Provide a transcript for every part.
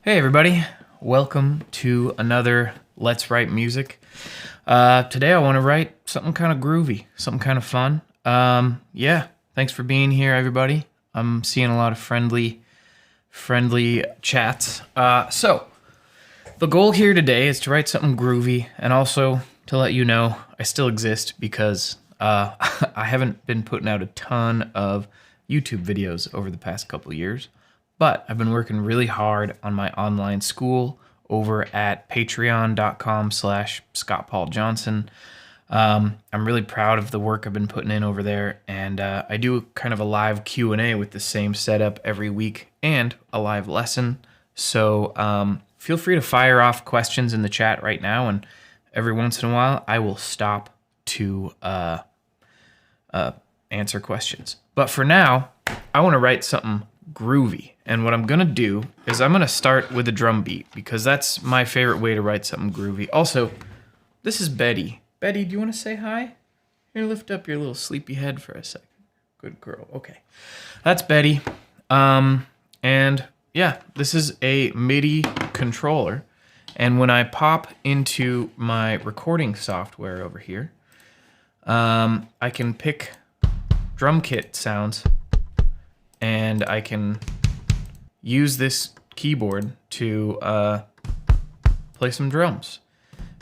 Hey everybody, welcome to another Let's Write Music. Today I want to write something kind of groovy, something kind of fun. Thanks for being here everybody. I'm seeing a lot of friendly chats. So the goal here today is to write something groovy and also to let you know I still exist because I haven't been putting out a ton of YouTube videos over the past couple of years. But I've been working really hard on my online school over at patreon.com/ScottPaulJohnson. I'm really proud of the work I've been putting in over there, and I do kind of a live Q&A with the same setup every week and a live lesson. So feel free to fire off questions in the chat right now, and every once in a while I will stop to answer questions. But for now, I want to write something groovy. And what I'm gonna do is I'm gonna start with a drum beat because that's my favorite way to write something groovy. Also, this is Betty. Betty, do you wanna say hi? Here, lift up your little sleepy head for a second. Good girl, okay. That's Betty. And yeah, this is a MIDI controller. And when I pop into my recording software over here, I can pick drum kit sounds and I can use this keyboard to play some drums.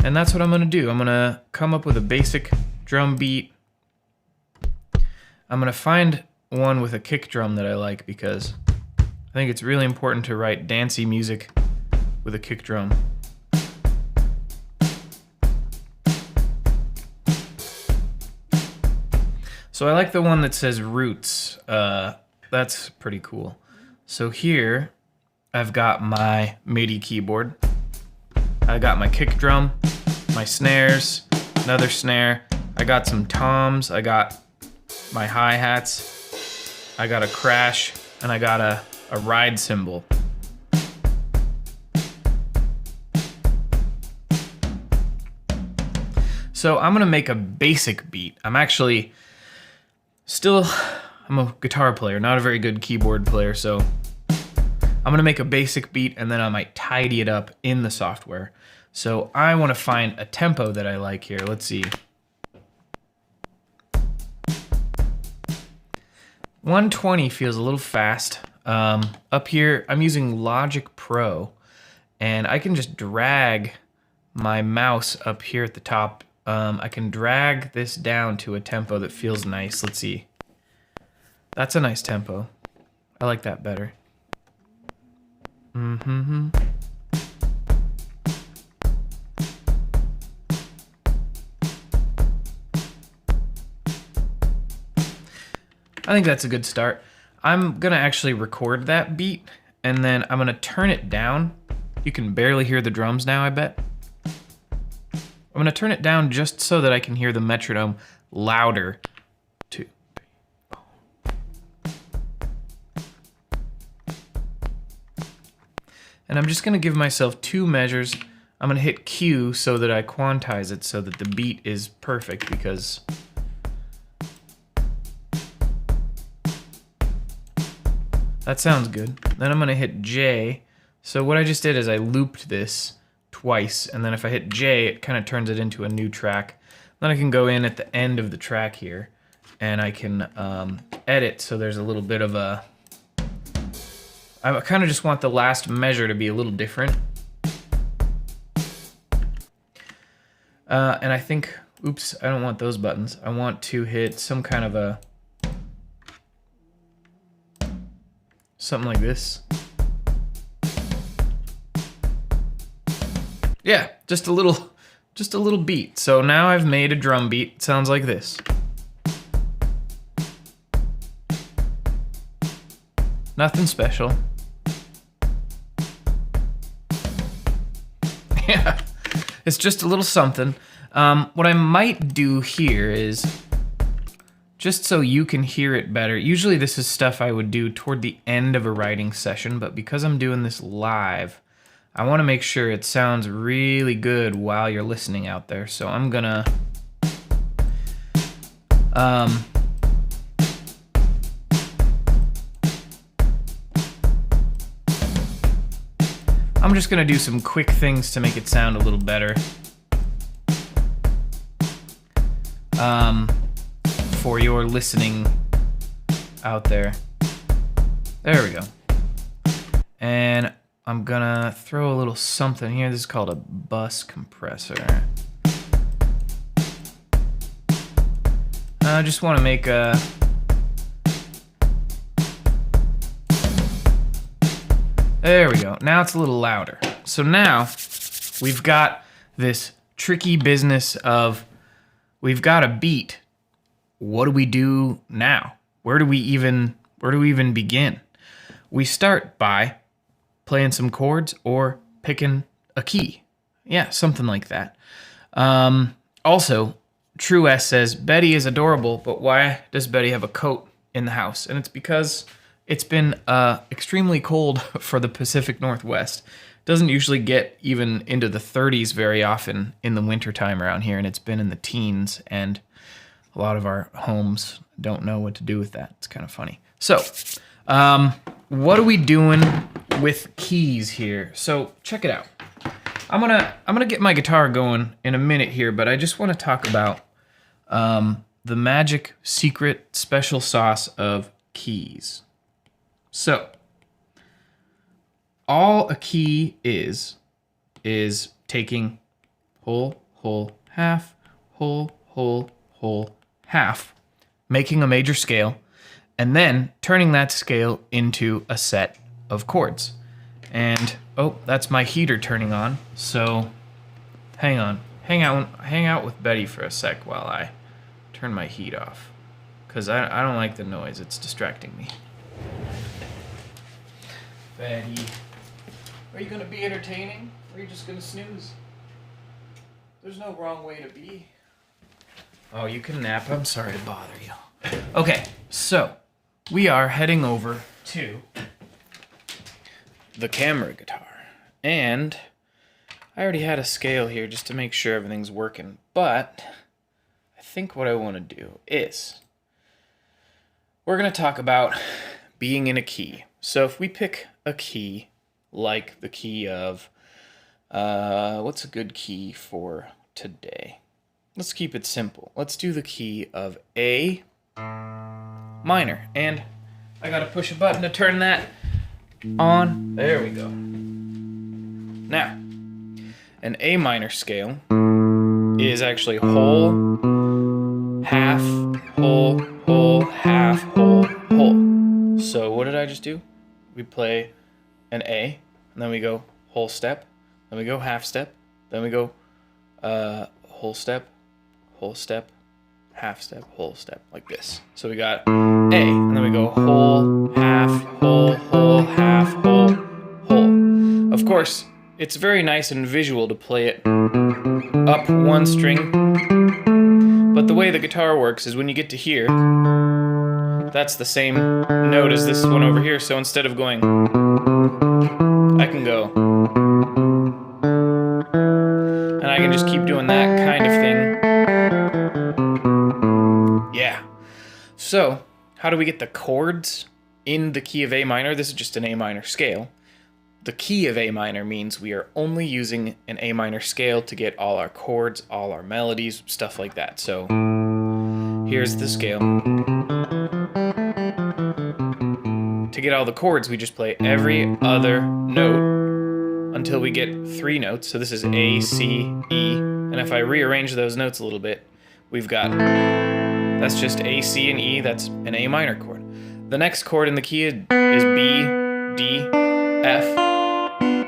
And that's what I'm gonna do. I'm gonna come up with a basic drum beat. I'm gonna find one with a kick drum that I like because I think it's really important to write dancey music with a kick drum. So I like the one that says roots. That's pretty cool. So here, I've got my MIDI keyboard. I got my kick drum, my snares, another snare. I got some toms. I got my hi-hats. I got a crash, and I got a ride cymbal. So I'm gonna make a basic beat. I'm a guitar player, not a very good keyboard player, so I'm gonna make a basic beat and then I might tidy it up in the software. So I wanna find a tempo that I like here. Let's see. 120 feels a little fast. Up here, I'm using Logic Pro, and I can just drag my mouse up here at the top. I can drag this down to a tempo that feels nice. Let's see. That's a nice tempo. I like that better. I think that's a good start. I'm gonna actually record that beat and then I'm gonna turn it down. You can barely hear the drums now, I bet. I'm gonna turn it down just so that I can hear the metronome louder. 2, 3, 4. And I'm just gonna give myself 2 measures. I'm gonna hit Q so that I quantize it so that the beat is perfect because that sounds good. Then I'm gonna hit J. So what I just did is I looped this twice, and then if I hit J, it kind of turns it into a new track. Then I can go in at the end of the track here, and I can edit so there's a little bit of a... I kind of just want the last measure to be a little different. And I think, oops, I don't want those buttons. I want to hit some kind of a... something like this. Yeah, just a little beat. So now I've made a drum beat. It sounds like this. Nothing special. Yeah, it's just a little something. What I might do here is, just so you can hear it better, usually this is stuff I would do toward the end of a writing session, but because I'm doing this live, I want to make sure it sounds really good while you're listening out there. So I'm gonna I'm just gonna do some quick things to make it sound a little better. For your listening out there. There we go. And I'm gonna throw a little something here. This is called a bus compressor. I just want to make a... There we go. Now it's a little louder. So now we've got this tricky business of we've got a beat. What do we do now? Where do we even begin? We start by playing some chords or picking a key. Yeah, something like that. Also, True S says, Betty is adorable, but why does Betty have a coat in the house? And it's because it's been extremely cold for the Pacific Northwest. Doesn't usually get even into the 30s very often in the wintertime around here, and it's been in the teens, and a lot of our homes don't know what to do with that. It's kind of funny. So, what are we doing with keys here? So, check it out. I'm gonna get my guitar going in a minute here, but I just want to talk about the magic secret special sauce of keys. So, all a key is taking whole, whole, half, whole, whole, whole, half, making a major scale, and then turning that scale into a set of chords. And, oh, that's my heater turning on, so hang on. Hang out with Betty for a sec while I turn my heat off, because I don't like the noise. It's distracting me. Betty, are you going to be entertaining, or are you just going to snooze? There's no wrong way to be. Oh, you can nap. I'm sorry to bother you. Okay, so we are heading over to the camera guitar. And I already had a scale here just to make sure everything's working, but I think what I want to do is we're going to talk about being in a key. So if we pick a key like the key of, what's a good key for today? Let's keep it simple. Let's do the key of A minor. And I got to push a button to turn that on. There we go. Now, an A minor scale is actually whole, half, whole, whole, half, whole, whole. So what did I just do? We play an A, and then we go whole step, then we go half step, then we go whole step, half step, whole step, like this. So we got A, and then we go whole, half, whole, half, whole, whole. Of course, it's very nice and visual to play it up one string, but the way the guitar works is when you get to here, that's the same note as this one over here, so instead of going, I can go, and I can just keep doing that kind of thing. Yeah. So, how do we get the chords in the key of A minor? This is just an A minor scale. The key of A minor means we are only using an A minor scale to get all our chords, all our melodies, stuff like that. So, here's the scale. To get all the chords, we just play every other note until we get 3 notes. So this is A, C, E, and if I rearrange those notes a little bit, we've got, that's just A, C, and E, that's an A minor chord. The next chord in the key is B, D, F.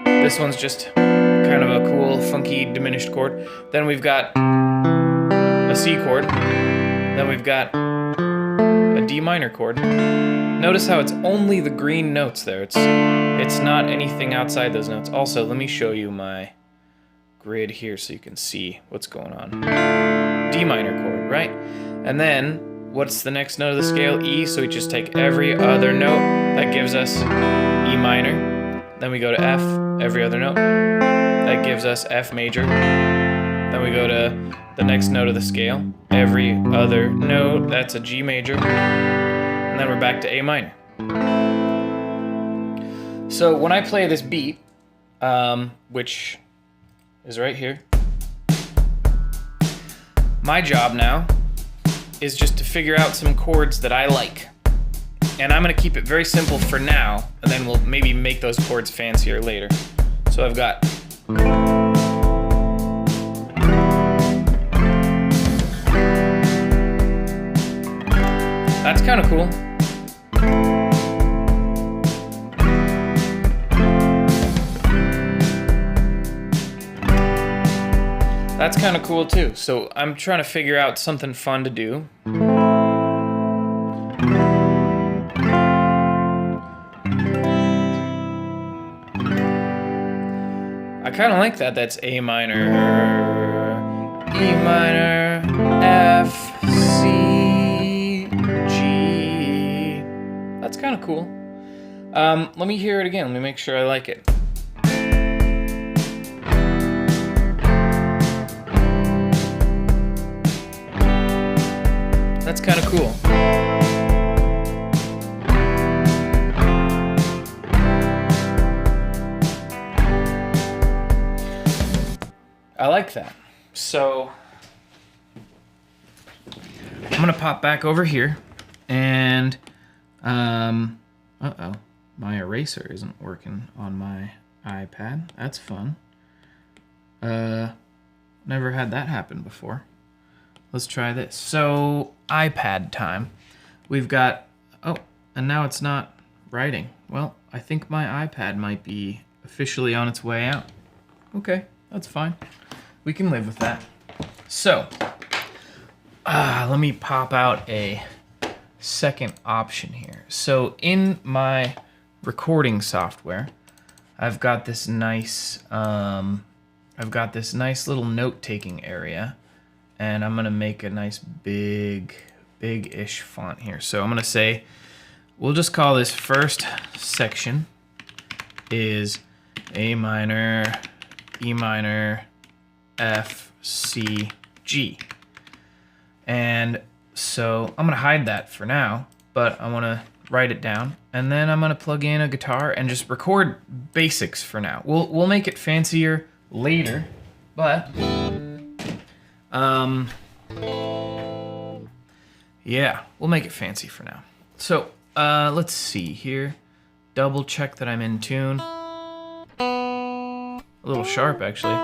This one's just kind of a cool, funky, diminished chord. Then we've got a C chord. Then we've got a D minor chord. Notice how it's only the green notes there. It's not anything outside those notes. Also, let me show you my grid here so you can see what's going on. D minor chord, right? And then, what's the next note of the scale? E, so we just take every other note. That gives us E minor. Then we go to F, every other note. That gives us F major. Then we go to the next note of the scale. Every other note, that's a G major. And then we're back to A minor. So when I play this beat, which is right here. My job now is just to figure out some chords that I like. And I'm gonna keep it very simple for now, and then we'll maybe make those chords fancier later. So I've got that's kind of cool. That's kind of cool too. So I'm trying to figure out something fun to do. I kind of like that. That's A minor, E minor, F, C, G. That's kind of cool. Let me hear it again. Let me make sure I like it. That's kind of cool. I like that. So I'm gonna pop back over here and uh-oh, my eraser isn't working on my iPad. That's fun. Never had that happen before. Let's try this. So iPad time. We've got, oh, and now it's not writing. Well, I think my iPad might be officially on its way out. Okay, that's fine. We can live with that. So, let me pop out a second option here. So in my recording software, I've got this nice little note-taking area, and I'm gonna make a nice big-ish font here. So I'm gonna say, we'll just call this first section is A minor, E minor, F, C, G. And so I'm gonna hide that for now, but I wanna write it down, and then I'm gonna plug in a guitar and just record basics for now. We'll make it fancier later, but yeah, we'll make it fancy for now. So let's see here. Double check that I'm in tune. A little sharp, actually.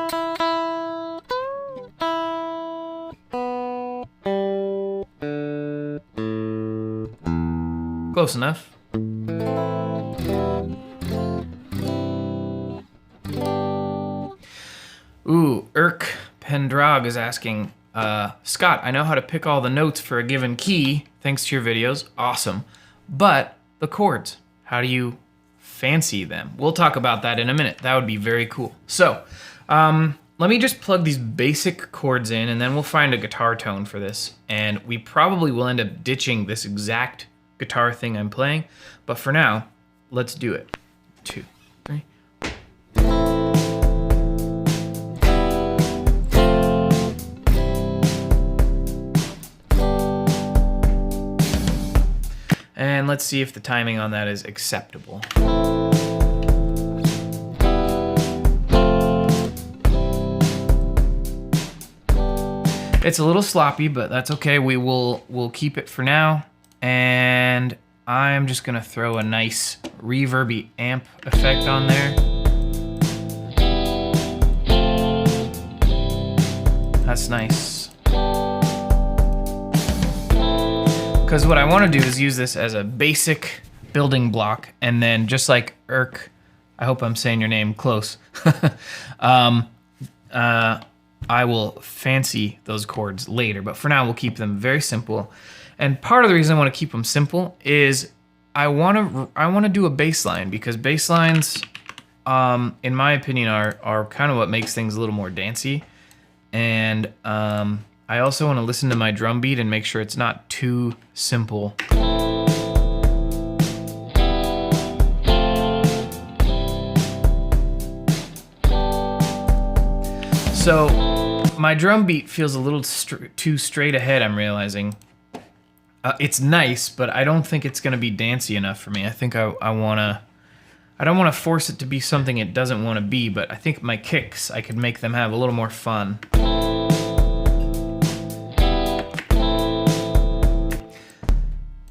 Close enough. Ooh, Irk Pendrag is asking, Scott, I know how to pick all the notes for a given key, thanks to your videos, awesome. But the chords, how do you fancy them? We'll talk about that in a minute. That would be very cool. So, let me just plug these basic chords in, and then we'll find a guitar tone for this. And we probably will end up ditching this exact guitar thing I'm playing, but for now, let's do it. 2, 3. And let's see if the timing on that is acceptable. It's a little sloppy, but that's okay. We'll keep it for now. And I'm just gonna throw a nice reverby amp effect on there. That's nice. Because what I want to do is use this as a basic building block, and then just like Irk, I hope I'm saying your name close, I will fancy those chords later, but for now we'll keep them very simple. And part of the reason I want to keep them simple is I want to do a bass line, because bass lines, in my opinion, are kind of what makes things a little more dancey. And I also want to listen to my drum beat and make sure it's not too simple. So my drum beat feels a little too straight ahead, I'm realizing. It's nice, but I don't think it's gonna be dancey enough for me. I think I wanna I don't want to force it to be something it doesn't want to be, but I think my kicks, I could make them have a little more fun.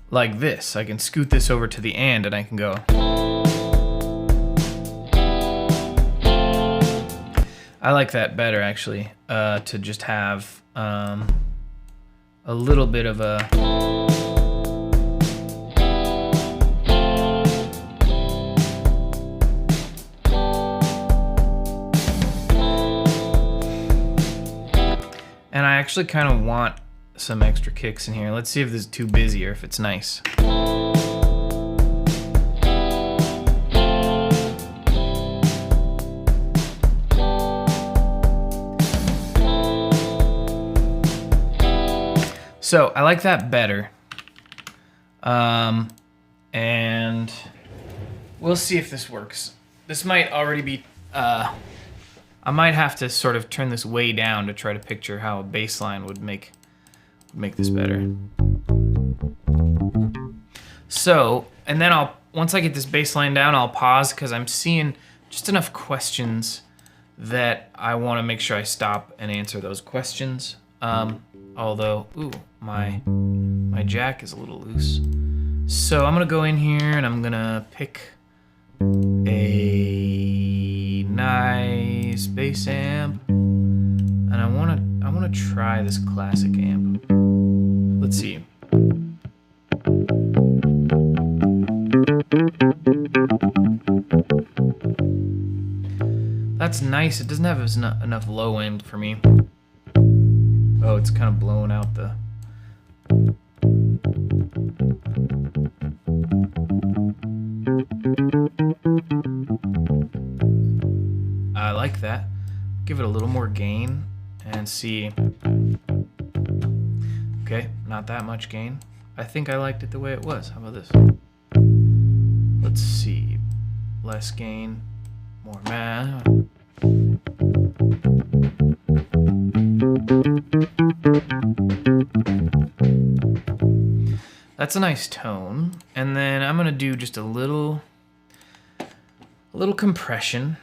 Like this. I can scoot this over to the and I can go. I like that better, actually, to just have a little bit of a... And I actually kind of want some extra kicks in here. Let's see if this is too busy or if it's nice. So I like that better. And we'll see if this works. This might already be, I might have to sort of turn this way down to try to picture how a bass line would make this better. So, and then once I get this bass line down, I'll pause because I'm seeing just enough questions that I want to make sure I stop and answer those questions. Although, ooh, my jack is a little loose. So I'm gonna go in here and I'm gonna pick a nice bass amp, and I wanna try this classic amp. Let's see. That's nice. It doesn't have enough low end for me. Oh, it's kind of blowing out the... I like that. Give it a little more gain and see. Okay, not that much gain. I think I liked it the way it was. How about this? Let's see. Less gain, more math. That's a nice tone. And then I'm gonna do just a little compression.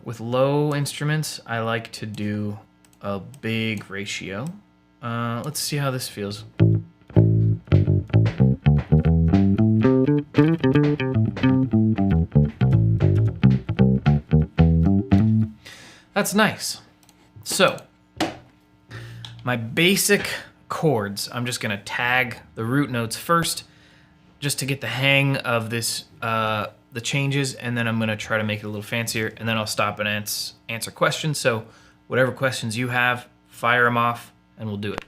With low instruments, I like to do a big ratio. Let's see how this feels. That's nice. So, my basic chords, I'm just gonna tag the root notes first, just to get the hang of this, the changes, and then I'm gonna try to make it a little fancier, and then I'll stop and answer questions. So, whatever questions you have, fire them off, and we'll do it.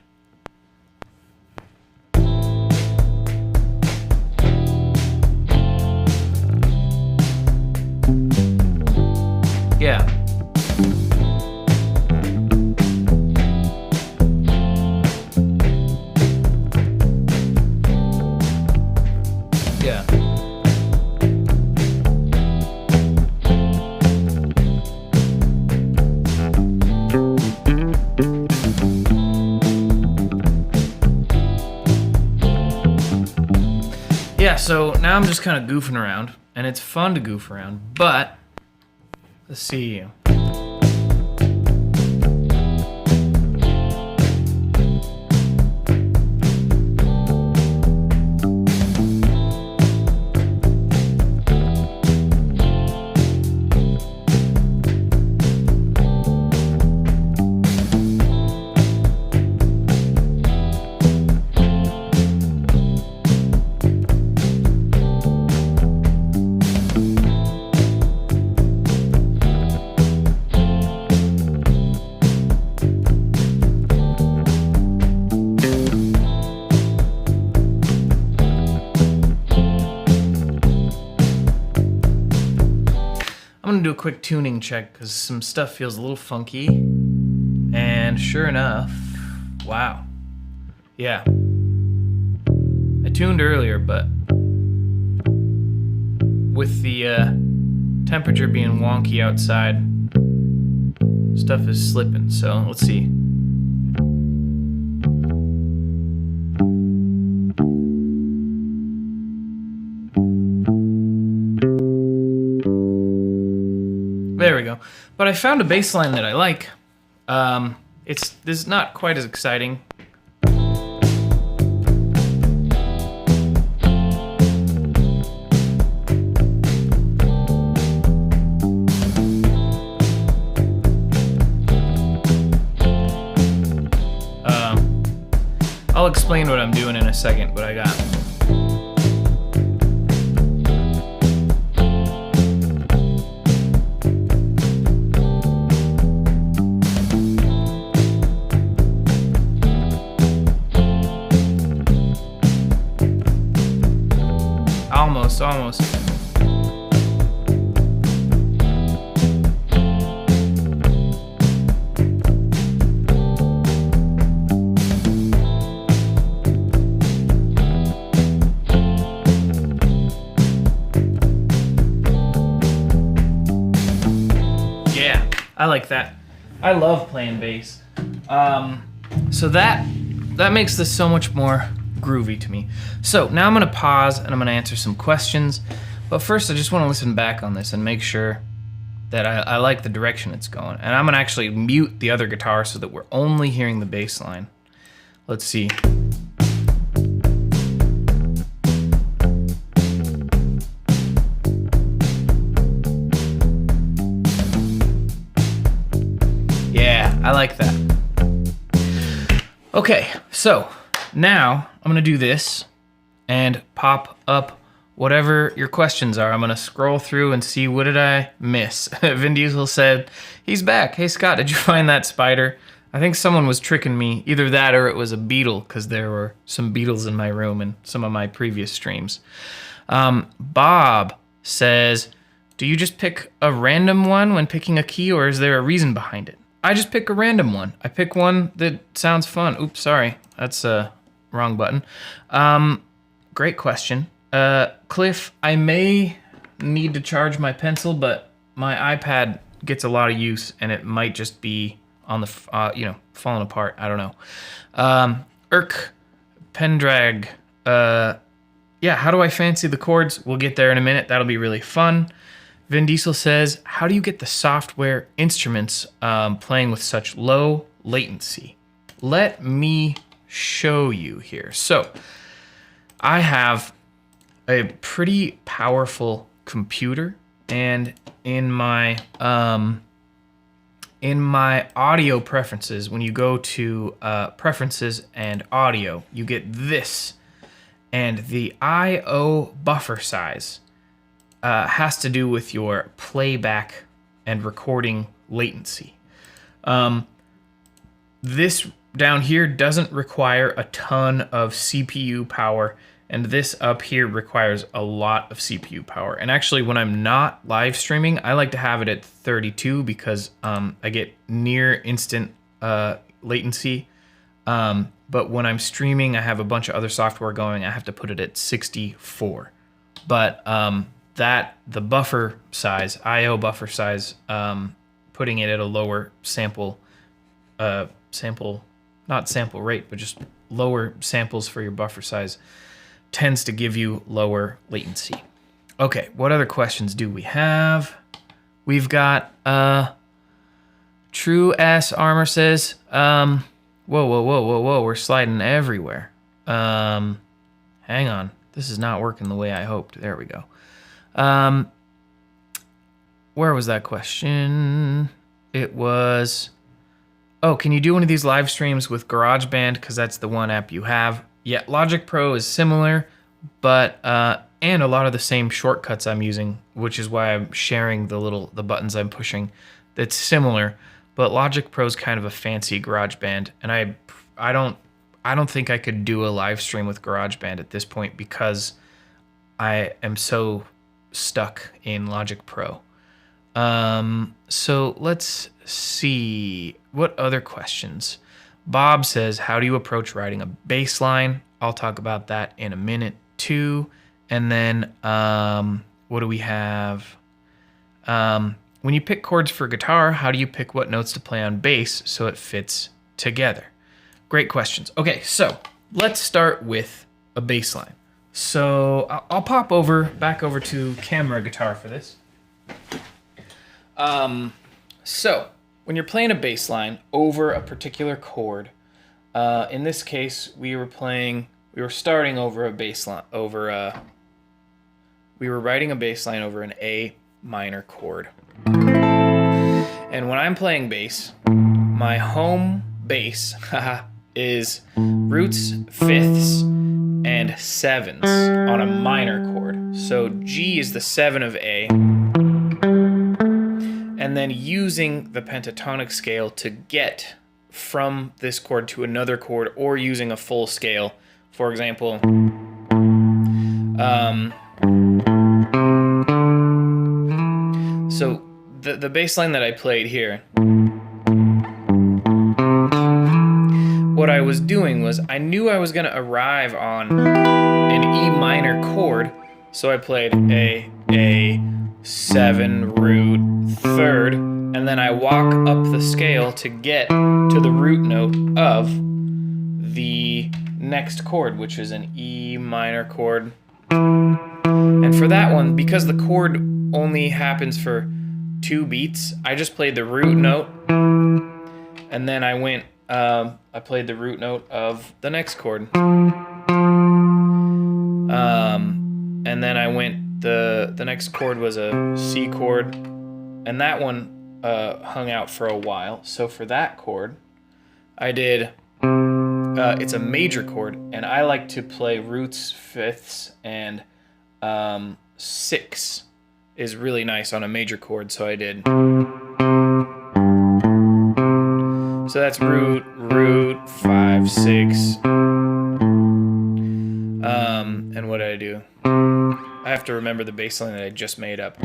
Yeah. Yeah. Yeah, so now I'm just kind of goofing around, and it's fun to goof around, but let's see. I'm gonna do a quick tuning check because some stuff feels a little funky. And sure enough, wow. Yeah. I tuned earlier, but with the temperature being wonky outside, stuff is slipping. So let's see. There we go. But I found a bass line that I like. This is not quite as exciting. I'll explain what I'm doing in a second, but I got. Almost. Yeah, I like that. I love playing bass. So that makes this so much more groovy to me. So now I'm gonna pause and I'm gonna answer some questions. But first I just wanna listen back on this and make sure that I like the direction it's going. And I'm gonna actually mute the other guitar so that we're only hearing the bass line. Let's see. Yeah, I like that. Okay, so now I'm gonna do this and pop up whatever your questions are. I'm gonna scroll through and see, what did I miss? Vin Diesel said, he's back. Hey Scott, did you find that spider? I think someone was tricking me. Either that or it was a beetle, because there were some beetles in my room in some of my previous streams. Bob says, do you just pick a random one when picking a key, or is there a reason behind it? I just pick a random one. I pick one that sounds fun. Oops, sorry. That's a wrong button. Great question. Cliff, I may need to charge my pencil, but my iPad gets a lot of use and it might just be on the, falling apart. I don't know. Pendrag, yeah, how do I fancy the chords? We'll get there in a minute. That'll be really fun. Vin Diesel says, how do you get the software instruments playing with such low latency? Let me show you here. So I have a pretty powerful computer, and in my audio preferences, when you go to preferences and audio, you get this, and the I/O buffer size has to do with your playback and recording latency. This down here doesn't require a ton of CPU power, and this up here requires a lot of CPU power. And actually, when I'm not live streaming, I like to have it at 32 because I get near instant latency. But when I'm streaming, I have a bunch of other software going. I have to put it at 64. But the buffer size, I/O buffer size, putting it at a lower not sample rate, but just lower samples for your buffer size, tends to give you lower latency. Okay, what other questions do we have? We've got True Ass Armor says, whoa, we're sliding everywhere. Hang on, this is not working the way I hoped. There we go. Where was that question? It was, oh, can you do one of these live streams with GarageBand? Because that's the one app you have. Yeah, Logic Pro is similar, but and a lot of the same shortcuts I'm using, which is why I'm sharing the buttons I'm pushing. That's similar, but Logic Pro is kind of a fancy GarageBand, and I don't think I could do a live stream with GarageBand at this point because I am so stuck in Logic Pro. So let's see, what other questions? Bob says, how do you approach writing a bass line? I'll talk about that in a minute too. And then what do we have? When you pick chords for guitar, how do you pick what notes to play on bass so it fits together? Great questions. Okay, so let's start with a bass line. So I'll pop back over to camera guitar for this. So when you're playing a bass line over a particular chord, in this case, we were starting over a bass line, we were writing a bass line over an A minor chord. And when I'm playing bass, my home bass is roots, fifths, and sevenths on a minor chord. So G is the 7 of A, and then using the pentatonic scale to get from this chord to another chord, or using a full scale. For example, so the bass line that I played here, what I was doing was I knew I was going to arrive on an E minor chord, so I played a 7 root third, and then I walk up the scale to get to the root note of the next chord, which is an E minor chord. And for that one, because the chord only happens for 2 beats, I just played the root note, and then I went, I played the root note of the next chord. And then I went, the next chord was a C chord, and that one hung out for a while. So for that chord, I did, it's a major chord, and I like to play roots, fifths, and 6 is really nice on a major chord, so I did. So that's root, 5, 6. And what did I do? I have to remember the bass line that I just made up.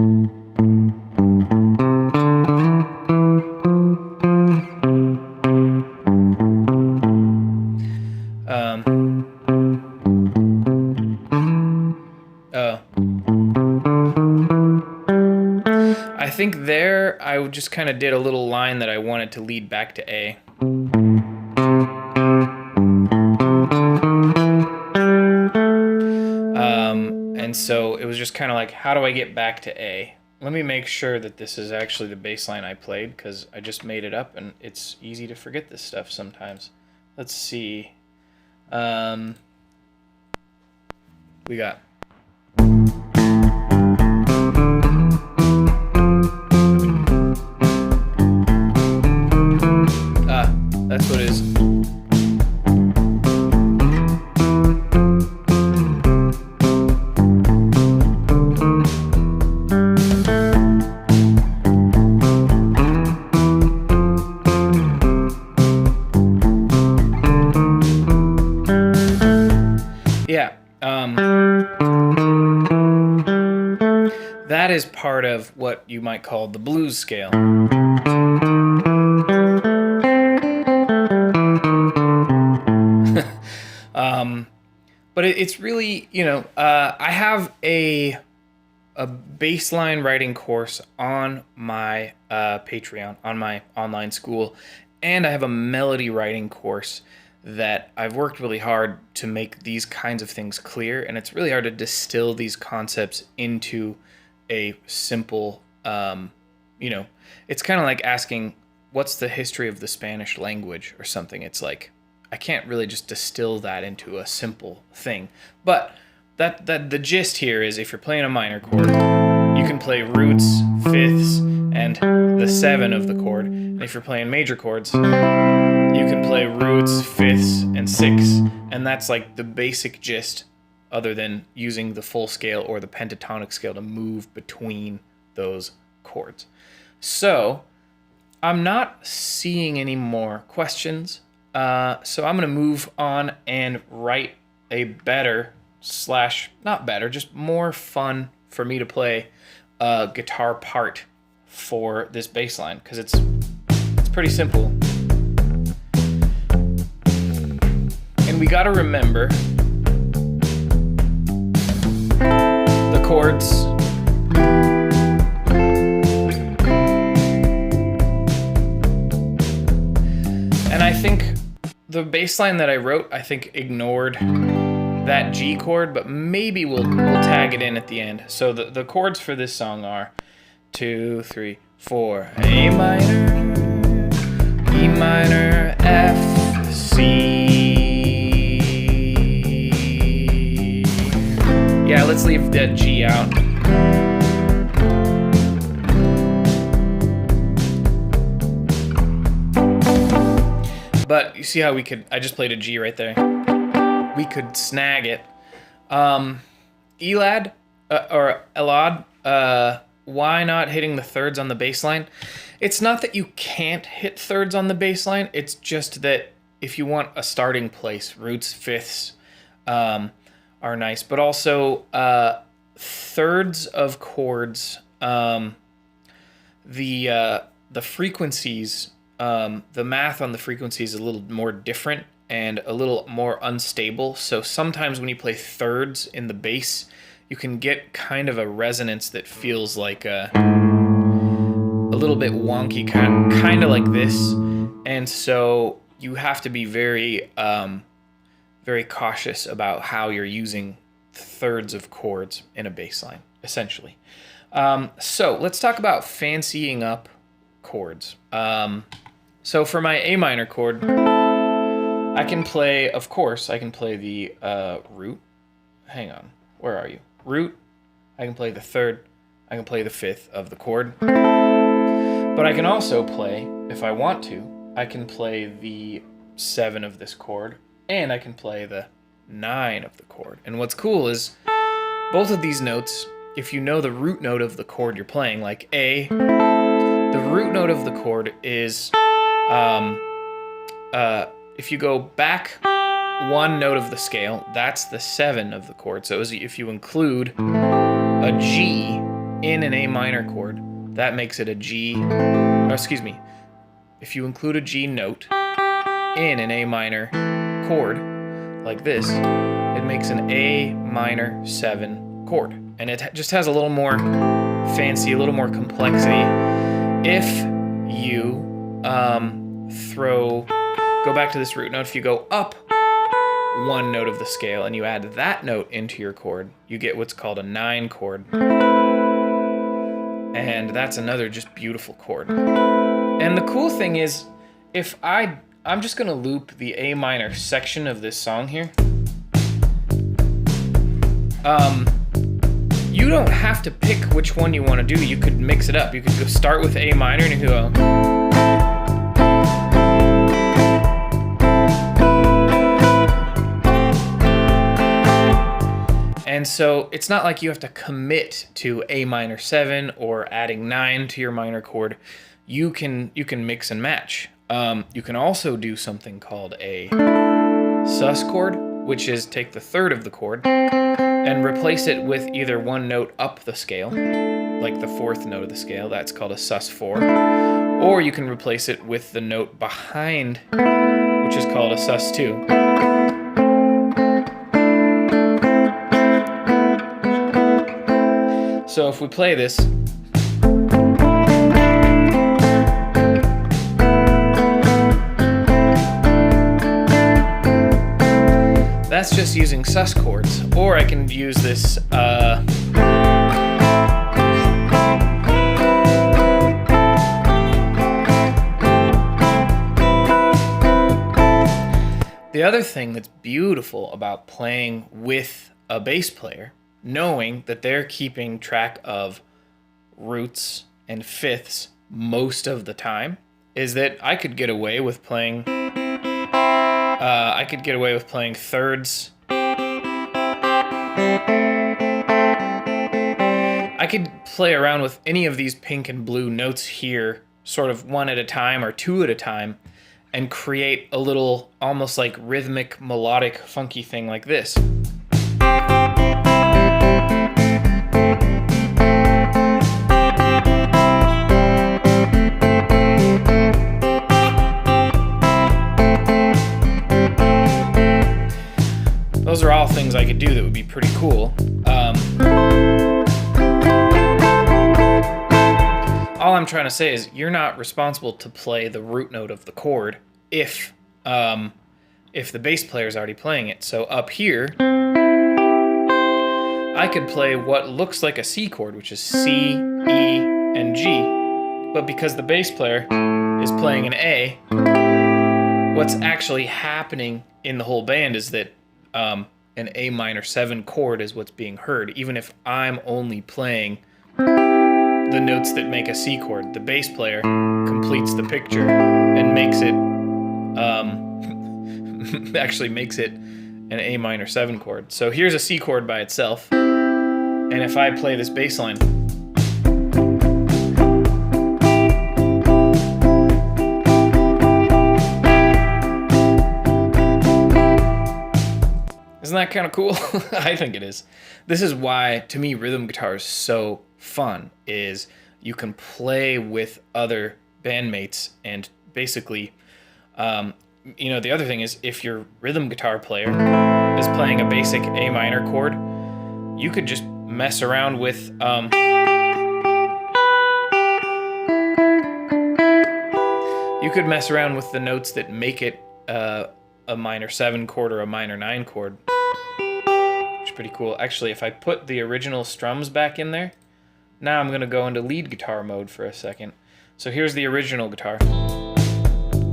I think there I just kind of did a little line that I wanted to lead back to A. And so it was just kind of like, how do I get back to A? Let me make sure that this is actually the bass line I played, because I just made it up and it's easy to forget this stuff sometimes. Let's see. We got. That's what it is. Yeah. That is part of what you might call the blues scale. But it's really, you know, I have a baseline writing course on my Patreon, on my online school, and I have a melody writing course that I've worked really hard to make these kinds of things clear, and it's really hard to distill these concepts into a simple, you know, it's kind of like asking, what's the history of the Spanish language or something? It's like, I can't really just distill that into a simple thing. But that the gist here is, if you're playing a minor chord, you can play roots, fifths, and the 7 of the chord. And if you're playing major chords, you can play roots, fifths, and 6. And that's like the basic gist, other than using the full scale or the pentatonic scale to move between those chords. So I'm not seeing any more questions. So I'm going to move on and write a better / not better, just more fun for me to play guitar part for this bass line, because it's pretty simple. And we got to remember the chords. And I think the bass line that I wrote, I think, ignored that G chord, but maybe we'll tag it in at the end. So the chords for this song are 2, 3, for A minor, E minor, F, C. Yeah, let's leave that G out. But you see how I just played a G right there. We could snag it. Elad, or Elad, why not hitting the thirds on the bass line? It's not that you can't hit thirds on the bass line, it's just that if you want a starting place, roots, fifths are nice, but also thirds of chords, the frequencies, the math on the frequencies is a little more different and a little more unstable. So sometimes when you play thirds in the bass, you can get kind of a resonance that feels like a little bit wonky, kind of like this. And so you have to be very, very cautious about how you're using thirds of chords in a bass line, essentially. So let's talk about fancying up chords. So for my A minor chord, I can play, of course, I can play the root. Hang on, where are you? Root. I can play the third. I can play the fifth of the chord. But I can also play, if I want to, I can play the 7 of this chord, and I can play the 9 of the chord. And what's cool is both of these notes, if you know the root note of the chord you're playing, like A, the root note of the chord is, if you go back 1 note of the scale, that's the 7 of the chord. So if you include a G in an A minor chord, that makes it a G, or excuse me, if you include a G note in an A minor chord, like this, it makes an A minor 7 chord. And it just has a little more fancy, a little more complexity. If you go back to this root note, if you go up 1 note of the scale and you add that note into your chord, you get what's called a 9 chord. And that's another just beautiful chord. And the cool thing is, if I'm just gonna loop the A minor section of this song here. You don't have to pick which one you want to do. You could mix it up. You could go start with A minor and you could go. And so it's not like you have to commit to A minor 7 or adding 9 to your minor chord. You can mix and match. You can also do something called a sus chord, which is take the third of the chord and replace it with either 1 note up the scale, like the 4th note of the scale, that's called a sus 4, or you can replace it with the note behind, which is called a sus 2. So if we play this, that's just using sus chords, or I can use this the other thing that's beautiful about playing with a bass player, knowing that they're keeping track of roots and fifths most of the time, is that I could get away with playing thirds. I could play around with any of these pink and blue notes here, sort of 1 at a time or 2 at a time, and create a little almost like rhythmic, melodic, funky thing like this. Those are all things I could do that would be pretty cool. All I'm trying to say is you're not responsible to play the root note of the chord if the bass player is already playing it. So up here, I could play what looks like a C chord, which is C, E, and G. but because the bass player is playing an A, what's actually happening in the whole band is that an A minor 7 chord is what's being heard, even if I'm only playing the notes that make a C chord. The bass player completes the picture and makes it, actually makes it an A minor 7 chord. So here's a C chord by itself, and if I play this bass line, isn't that kind of cool? I think it is. This is why, to me, rhythm guitar is so fun, is you can play with other bandmates and basically, the other thing is if your rhythm guitar player is playing a basic A minor chord, you could just mess around with, the notes that make it a minor 7 chord or a minor 9 chord. Pretty cool. Actually, if I put the original strums back in there, now I'm going to go into lead guitar mode for a second. So here's the original guitar.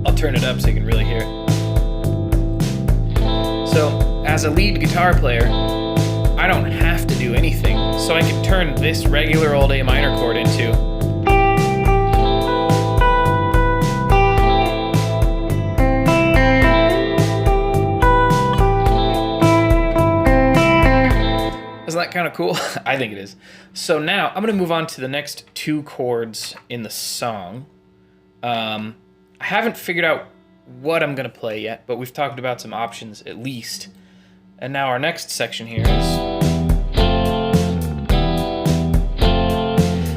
I'll turn it up so you can really hear it. So as a lead guitar player, I don't have to do anything. So I can turn this regular old A minor chord into Isn't that kind of cool? I think it is. So now I'm going to move on to the next 2 chords in the song. I haven't figured out what I'm going to play yet, but we've talked about some options at least. And now our next section here is...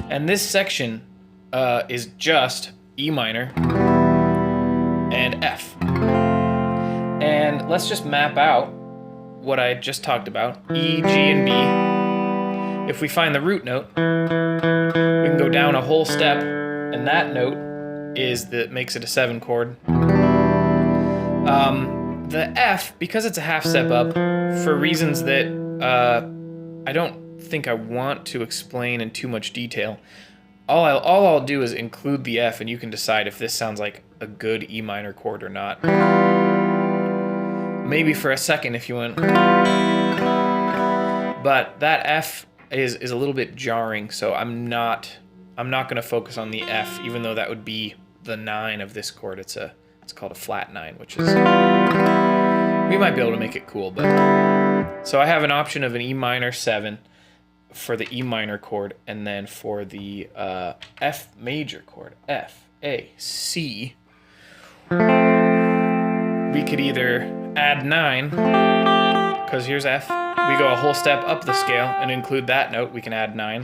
And this section is just E minor and F. And let's just map out what I just talked about, E, G, and B. If we find the root note, we can go down a whole step, and that note makes it a 7 chord. The F, because it's a half step up, for reasons that I don't think I want to explain in too much detail, all I'll do is include the F, and you can decide if this sounds like a good E minor chord or not. Maybe for a second if you want. But that F is a little bit jarring, so I'm not going to focus on the F, even though that would be the 9 of this chord. It's called a flat 9, which is, we might be able to make it cool, but so I have an option of an E minor 7 for the E minor chord, and then for the F major chord, F, A, C, we could either add 9, because here's F. We go a whole step up the scale and include that note. We can add 9.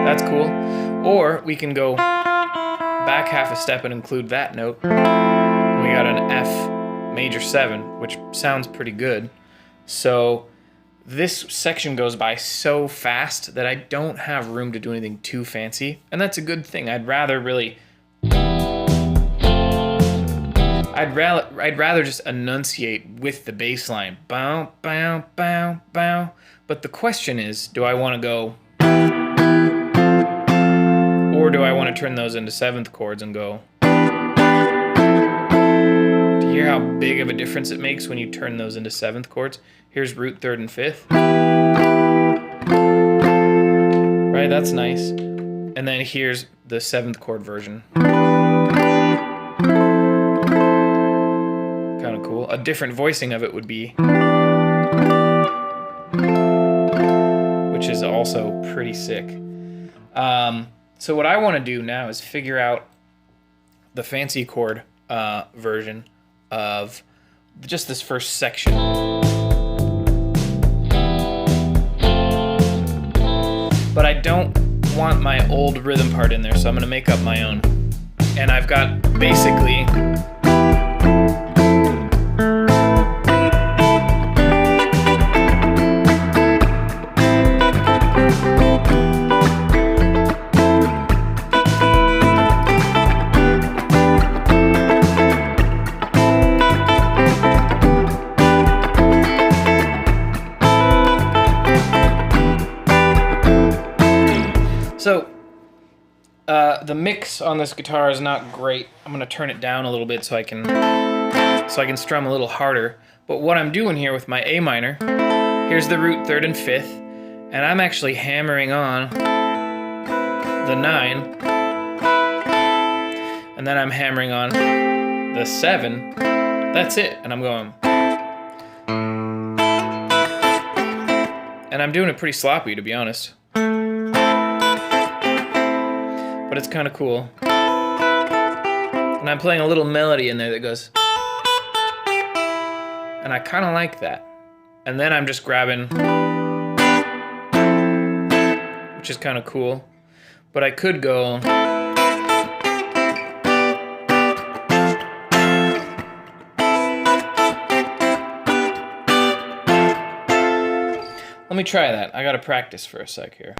That's cool. Or we can go back half a step and include that note. We got an F major 7, which sounds pretty good. So this section goes by so fast that I don't have room to do anything too fancy, and that's a good thing. I'd rather just enunciate with the bass line. Bow, bow, bow, bow. But the question is, do I want to go, or do I want to turn those into 7th chords and go? Do you hear how big of a difference it makes when you turn those into 7th chords? Here's root 3rd and 5th. Right, that's nice. And then here's the 7th chord version. A different voicing of it would be, which is also pretty sick. So what I want to do now is figure out the fancy chord version of just this first section. But I don't want my old rhythm part in there, so I'm going to make up my own. And I've got basically... So, the mix on this guitar is not great. I'm gonna turn it down a little bit so I can strum a little harder. But what I'm doing here with my A minor, here's the root, third, and fifth, and I'm actually hammering on the 9, and then I'm hammering on the 7. That's it, and I'm going. And I'm doing it pretty sloppy, to be honest. But it's kind of cool. And I'm playing a little melody in there that goes. And I kind of like that. And then I'm just grabbing, which is kind of cool. But I could go. Let me try that. I gotta practice for a sec here.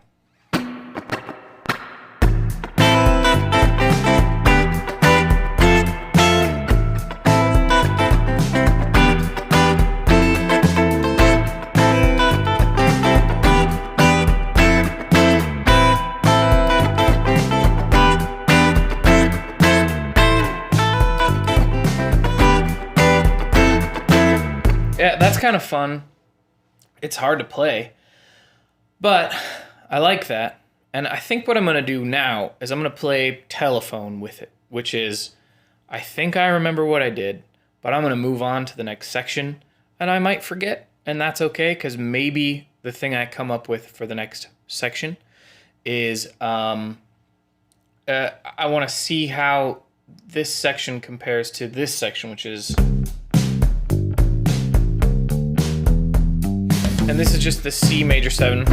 Yeah, that's kind of fun. It's hard to play, but I like that. And I think what I'm going to do now is I'm going to play telephone with it, which is, I think I remember what I did, but I'm going to move on to the next section, and I might forget, and that's okay, because maybe the thing I come up with for the next section is I want to see how this section compares to this section, which is... And this is just the C major 7.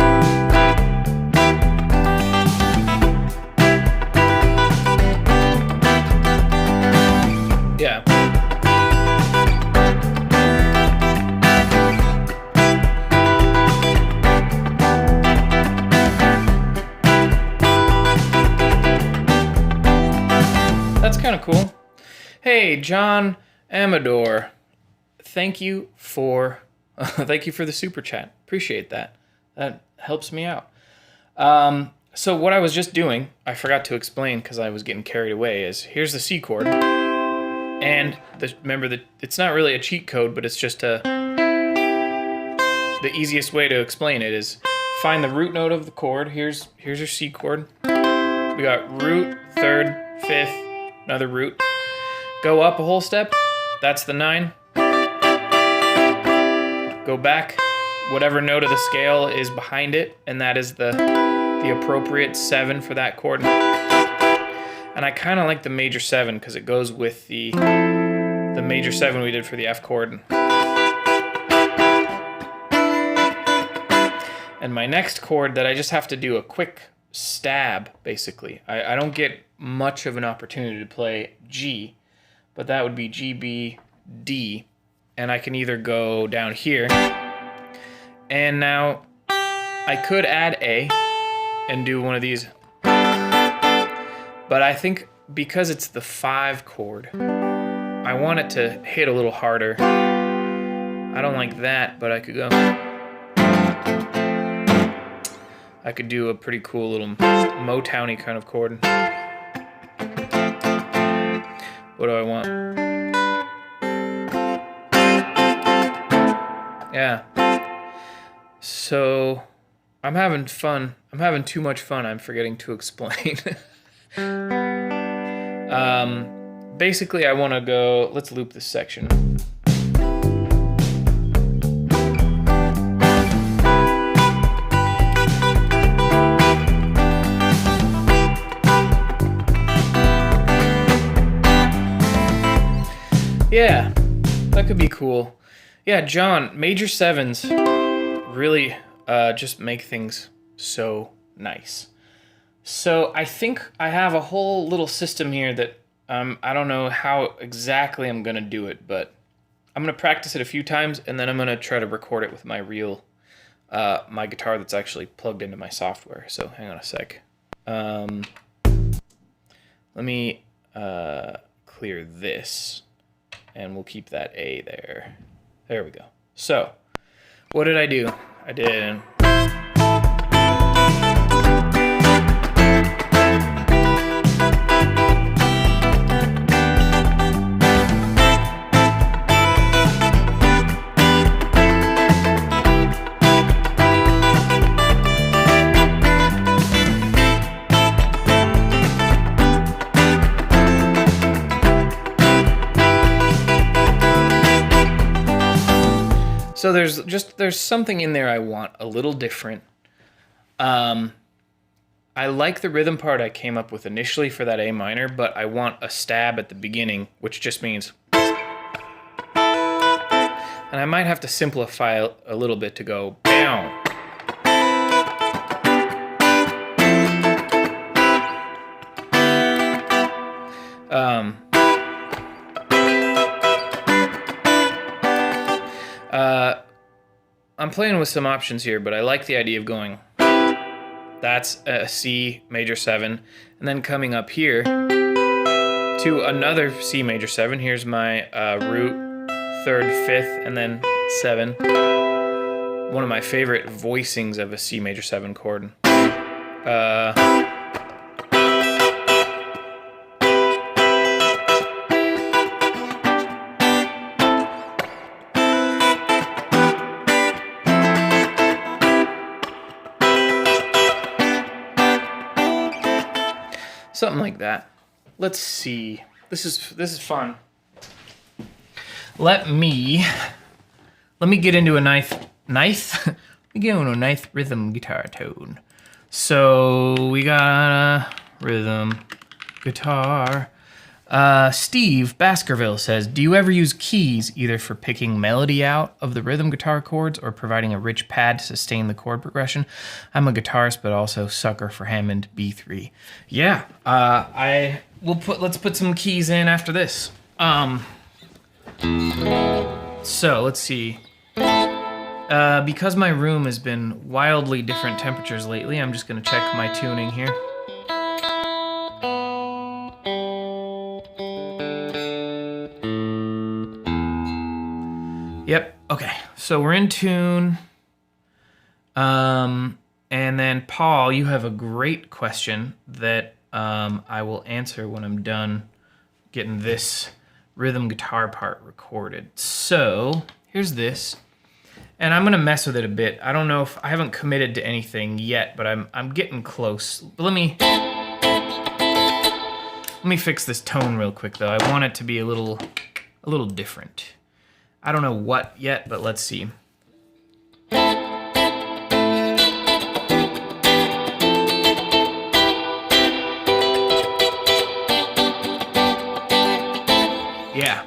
Yeah. That's kind of cool. Hey, John Amador, thank you for the super chat. Appreciate that. That helps me out. So what I was just doing, I forgot to explain because I was getting carried away, is here's the C chord. And remember that it's not really a cheat code, but it's just the easiest way to explain it is find the root note of the chord. Here's your C chord. We got root, third, fifth, another root. Go up a whole step. That's the 9. Go back, whatever note of the scale is behind it, and that is the appropriate 7 for that chord. And I kind of like the major 7 because it goes with the major 7 we did for the F chord. And my next chord that I just have to do a quick stab, basically. I don't get much of an opportunity to play G, but that would be G, B, D. And I can either go down here, and now I could add A and do one of these, but I think because it's the 5 chord, I want it to hit a little harder. I don't like that, but I could go. I could do a pretty cool little Motown-y kind of chord. What do I want? Yeah. So I'm having fun. I'm having too much fun. I'm forgetting to explain. Basically, I want to go. Let's loop this section. Yeah, that could be cool. Yeah, John, major 7s really just make things so nice. So I think I have a whole little system here that I don't know how exactly I'm going to do it, but I'm going to practice it a few times, and then I'm going to try to record it with my real, my guitar that's actually plugged into my software. So hang on a sec. Let me clear this, and we'll keep that A there. There we go. So, what did I do? I did... So there's something in there I want a little different. I like the rhythm part I came up with initially for that A minor, but I want a stab at the beginning, which just means... And I might have to simplify a little bit to go down. I'm playing with some options here, but I like the idea of going, that's a C major 7, and then coming up here to another C major 7. Here's my root, 3rd, 5th, and then 7. One of my favorite voicings of a C major 7 chord. Something like that. Let's see. This is fun. Let me get into a nice let me get into a nice rhythm guitar tone. So we got a rhythm guitar. Steve Baskerville says, do you ever use keys either for picking melody out of the rhythm guitar chords or providing a rich pad to sustain the chord progression? I'm a guitarist, but also sucker for Hammond B3. Yeah, let's put some keys in after this. So let's see. Because my room has been wildly different temperatures lately, I'm just gonna check my tuning here. Yep, okay, so we're in tune. And then Paul, you have a great question that I will answer when I'm done getting this rhythm guitar part recorded. So here's this, and I'm gonna mess with it a bit. I don't know if I haven't committed to anything yet, but I'm getting close. But let me fix this tone real quick though. I want it to be a little different. I don't know what yet, but let's see. Yeah.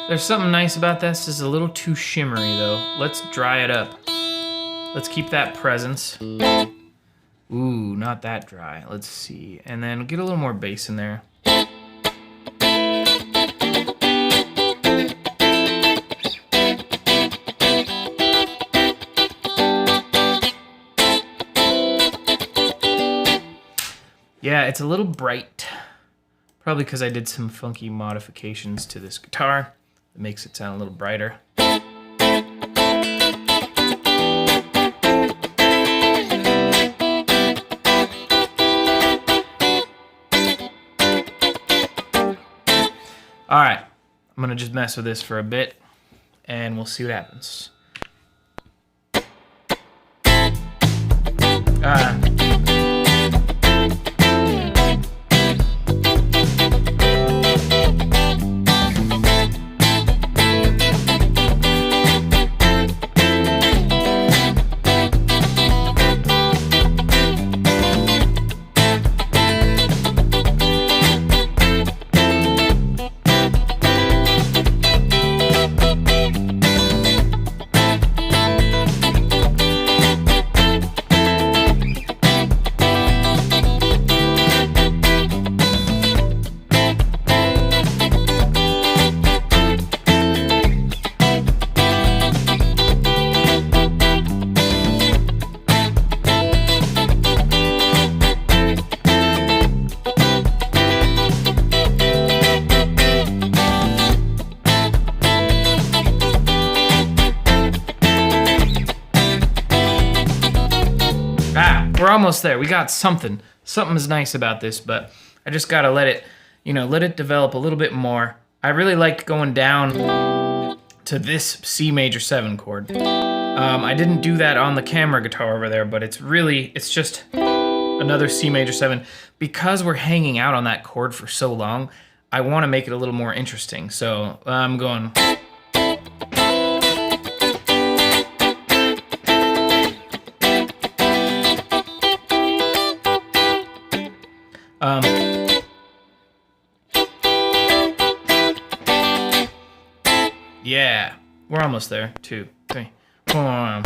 There's something nice about this. This is a little too shimmery though. Let's dry it up. Let's keep that presence. Ooh, not that dry. Let's see. And then get a little more bass in there. Yeah, it's a little bright. Probably because I did some funky modifications to this guitar. It makes it sound a little brighter. All right, I'm gonna just mess with this for a bit and we'll see what happens. We're almost there. We got something. Something's nice about this, but I just gotta let it, let it develop a little bit more. I really liked going down to this C major 7 chord. I didn't do that on the camera guitar over there, but it's just another C major 7. Because we're hanging out on that chord for so long, I want to make it a little more interesting. So I'm going... Yeah, we're almost there. 2, 3, 4.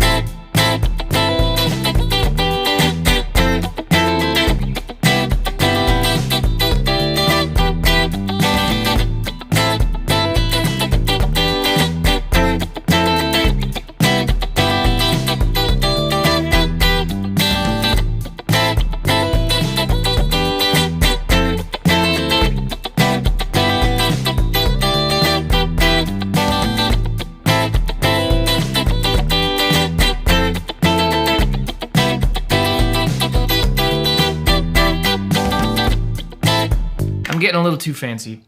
Getting a little too fancy.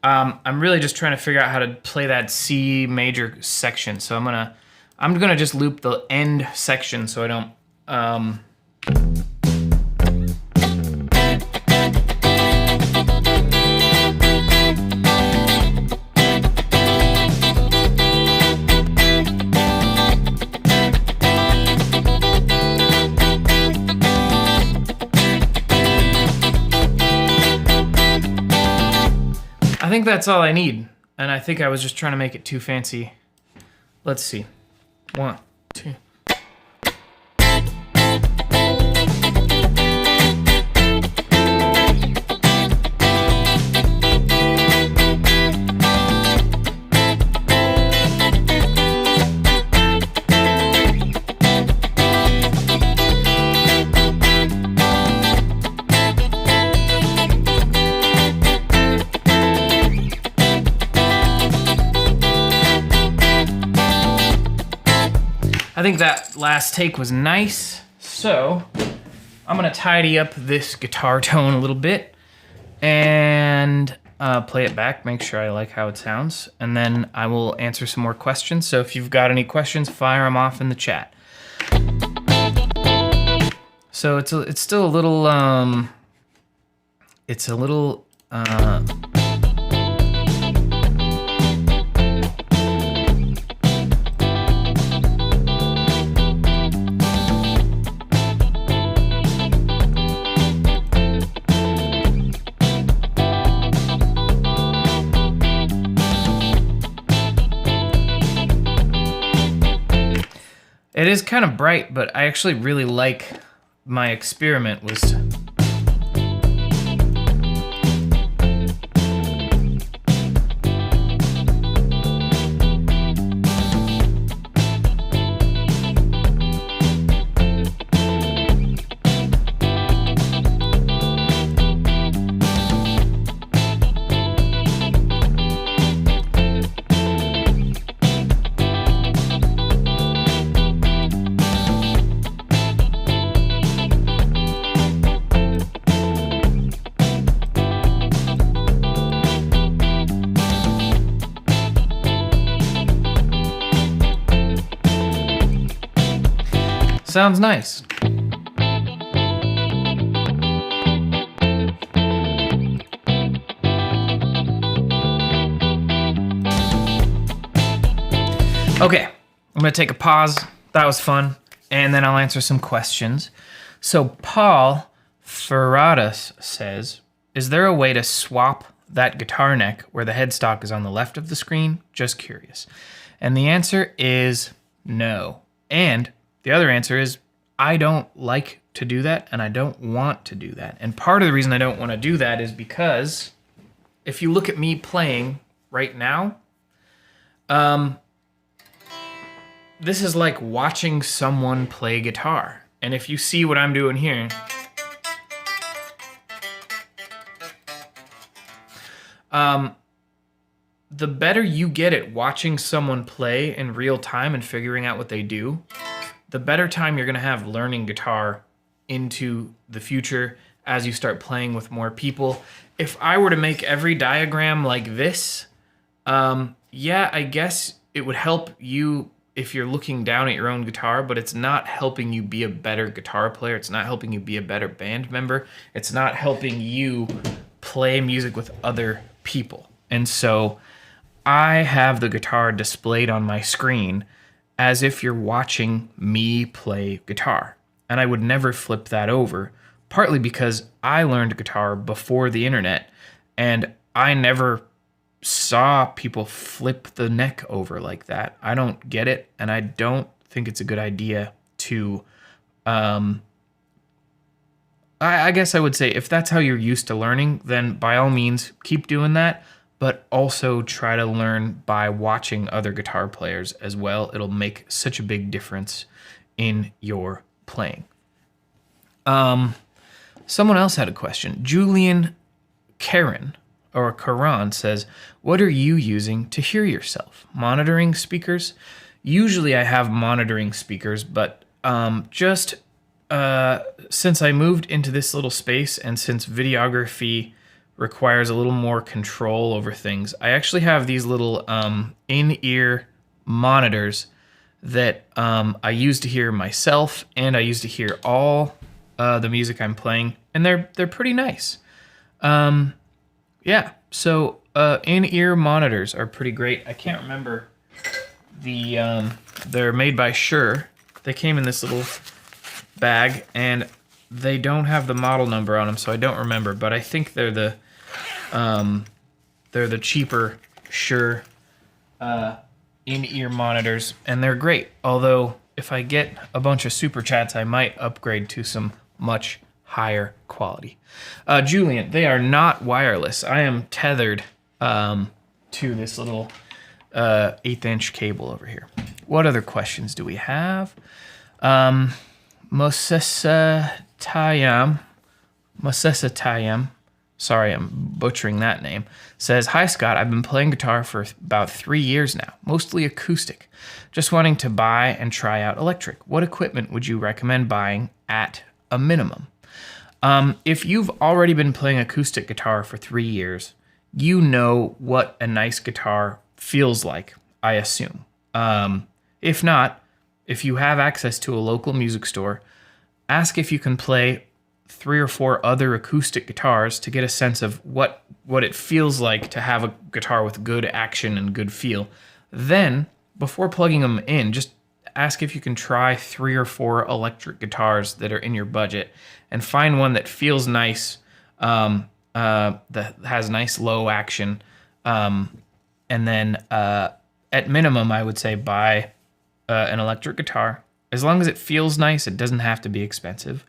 I'm really just trying to figure out how to play that C major section. So I'm gonna just loop the end section so I don't. I think that's all I need, and I think I was just trying to make it too fancy. Let's see. 1, 2. I think that last take was nice, so I'm gonna tidy up this guitar tone a little bit and play it back, make sure I like how it sounds, and then I will answer some more questions. So if you've got any questions, fire them off in the chat. So it's still a little it is kind of bright, but I actually really like my experiment was sounds nice. Okay, I'm gonna take a pause. That was fun. And then I'll answer some questions. So Paul Ferradas says, is there a way to swap that guitar neck where the headstock is on the left of the screen? Just curious. And the answer is no. And the other answer is I don't like to do that and I don't want to do that. And part of the reason I don't want to do that is because if you look at me playing right now, this is like watching someone play guitar. And if you see what I'm doing here, the better you get at watching someone play in real time and figuring out what they do, the better time you're gonna have learning guitar into the future as you start playing with more people. If I were to make every diagram like this, yeah, I guess it would help you if you're looking down at your own guitar, but it's not helping you be a better guitar player. It's not helping you be a better band member. It's not helping you play music with other people. And so I have the guitar displayed on my screen as if you're watching me play guitar. And I would never flip that over, partly because I learned guitar before the internet, and I never saw people flip the neck over like that. I don't get it, and I don't think it's a good idea to I guess I would say if that's how you're used to learning, then by all means keep doing that, but also try to learn by watching other guitar players as well. It'll make such a big difference in your playing. Someone else had a question. Julian Karan says, what are you using to hear yourself? Monitoring speakers? Usually I have monitoring speakers, but just since I moved into this little space and since videography requires a little more control over things, I actually have these little in-ear monitors that I use to hear myself, and I use to hear all the music I'm playing, and they're pretty nice. Yeah, so in-ear monitors are pretty great. I can't remember they're made by Shure. They came in this little bag, and they don't have the model number on them, so I don't remember, but I think they're the cheaper Shure in-ear monitors, and they're great. Although if I get a bunch of super chats, I might upgrade to some much higher quality. Julian, they are not wireless. I am tethered to this little 1/8" cable over here. What other questions do we have? Mosesa Tayam, sorry, I'm butchering that name, says, hi Scott, I've been playing guitar for about 3 years now, mostly acoustic. Just wanting to buy and try out electric. What equipment would you recommend buying at a minimum? If you've already been playing acoustic guitar for 3 years, you know what a nice guitar feels like, I assume. If not, if you have access to a local music store, ask if you can play 3 or 4 other acoustic guitars to get a sense of what it feels like to have a guitar with good action and good feel. Then, before plugging them in, just ask if you can try 3 or 4 electric guitars that are in your budget and find one that feels nice, that has nice low action. And then at minimum, I would say buy an electric guitar. As long as it feels nice, it doesn't have to be expensive.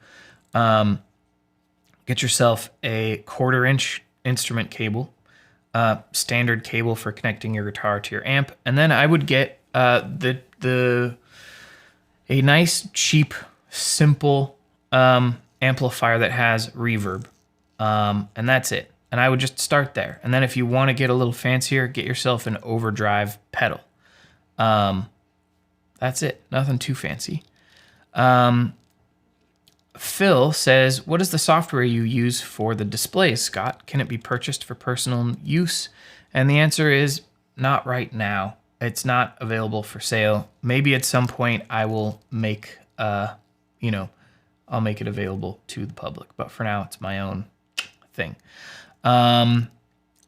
Get yourself a 1/4" instrument cable, standard cable for connecting your guitar to your amp, and then I would get a nice, cheap, simple amplifier that has reverb, and that's it. And I would just start there. And then if you want to get a little fancier, get yourself an overdrive pedal. That's it. Nothing too fancy. Phil says, what is the software you use for the displays, Scott? Can it be purchased for personal use? And the answer is not right now. It's not available for sale. Maybe at some point I will make, I'll make it available to the public. But for now, it's my own thing.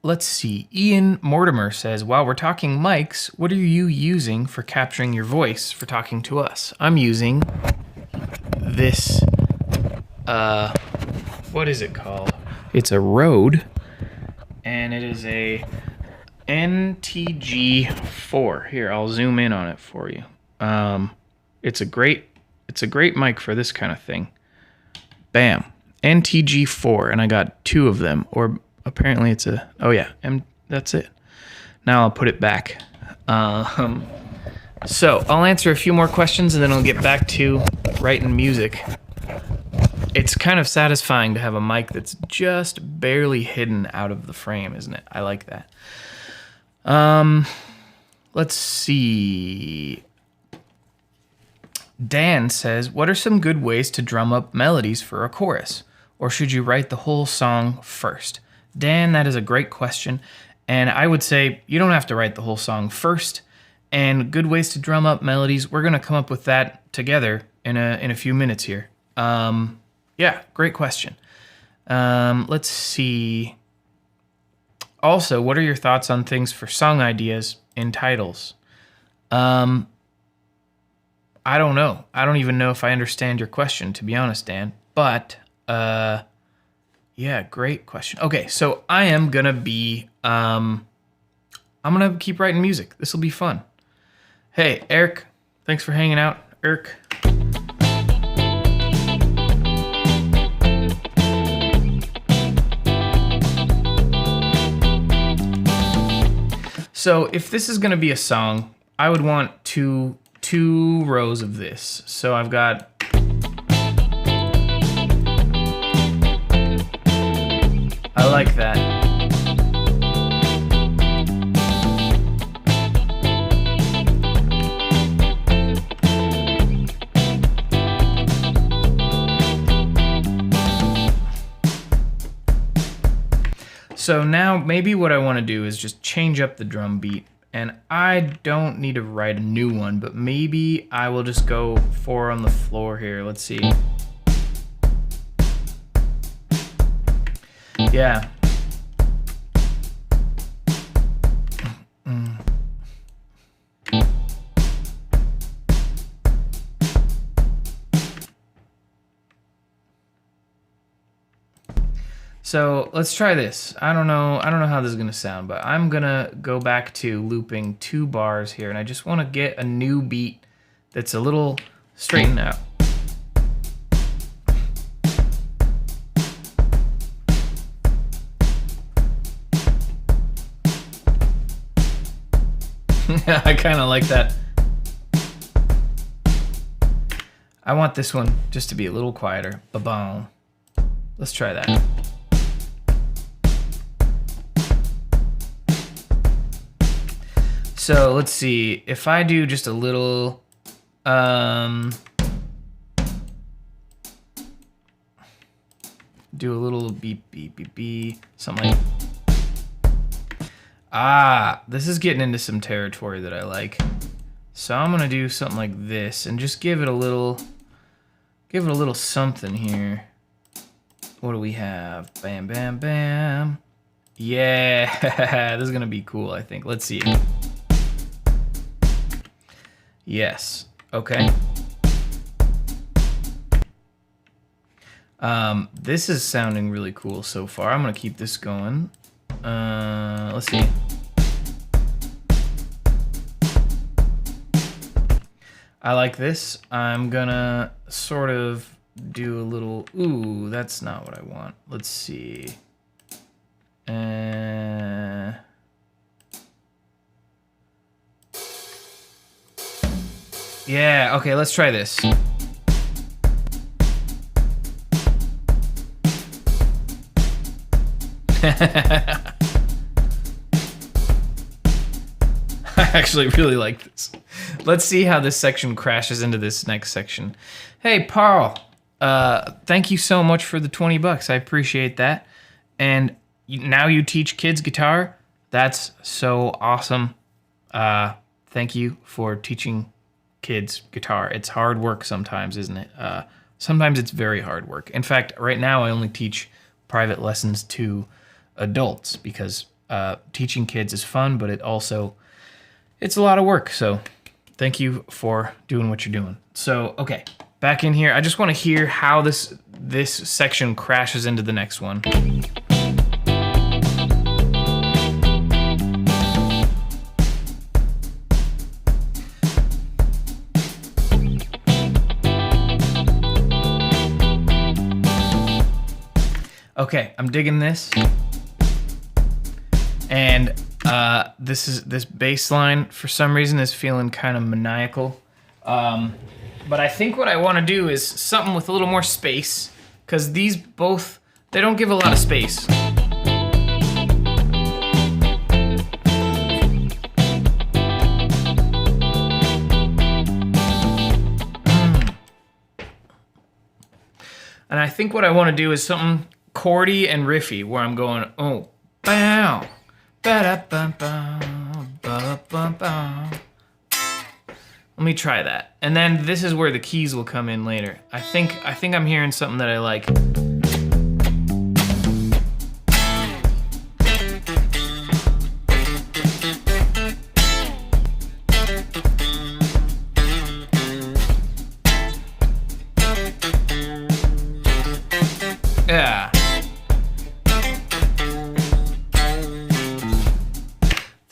Let's see. Ian Mortimer says, while we're talking mics, what are you using for capturing your voice for talking to us? I'm using this, what is it called? It's a Rode, and it is a NTG4. Here, I'll zoom in on it for you. It's a great mic for this kind of thing. Bam. NTG4, and I got 2 of them, or apparently it's that's it. Now I'll put it back. So I'll answer a few more questions and then I'll get back to writing music. It's kind of satisfying to have a mic that's just barely hidden out of the frame, isn't it? I like that. Let's see. Dan says, what are some good ways to drum up melodies for a chorus? Or should you write the whole song first? Dan, that is a great question. And I would say you don't have to write the whole song first. And good ways to drum up melodies, we're going to come up with that together in a few minutes here. Yeah, great question. Let's see. Also, what are your thoughts on things for song ideas in titles? I don't know. I don't even know if I understand your question, to be honest, Dan. But Yeah, great question. Okay, so I am gonna be, I'm gonna keep writing music. This will be fun. Hey, Eric, thanks for hanging out. Eric. So if this is gonna be a song, I would want two rows of this. So I've got I like that. So now maybe what I want to do is just change up the drum beat, and I don't need to write a new one, but maybe I will just go 4 on the floor here. Let's see. Yeah. So let's try this. I don't know how this is gonna sound, but I'm gonna go back to looping 2 bars here, and I just wanna get a new beat that's a little straightened out. I kinda like that. I want this one just to be a little quieter. Ba-boom. Let's try that. So let's see, if I do just a little, do a little beep, beep, beep, beep, something like, this is getting into some territory that I like. So I'm gonna do something like this and just give it a little something here. What do we have? Bam, bam, bam. Yeah, this is gonna be cool, I think. Let's see. Yes, okay. This is sounding really cool so far. I'm gonna keep this going. Let's see. I like this. I'm gonna sort of do a little, ooh, that's not what I want. Let's see. Yeah, okay, let's try this. I actually really like this. Let's see how this section crashes into this next section. Hey, Paul, thank you so much for the 20 bucks. I appreciate that. And now you teach kids guitar? That's so awesome. Thank you for teaching kids guitar. It's hard work sometimes, isn't it? Sometimes it's very hard work. In fact, right now I only teach private lessons to adults because teaching kids is fun, but it's a lot of work. So thank you for doing what you're doing. So, okay, back in here. I just want to hear how this section crashes into the next one. Okay, I'm digging this. And this bass line, for some reason, is feeling kind of maniacal. But I think what I want to do is something with a little more space, because these both, they don't give a lot of space. And I think what I want to do is something chordy and riffy, where I'm going, oh, bow, ba-da-bum-bum, ba-bum-bum. Let me try that. And then this is where the keys will come in later. I think I'm hearing something that I like.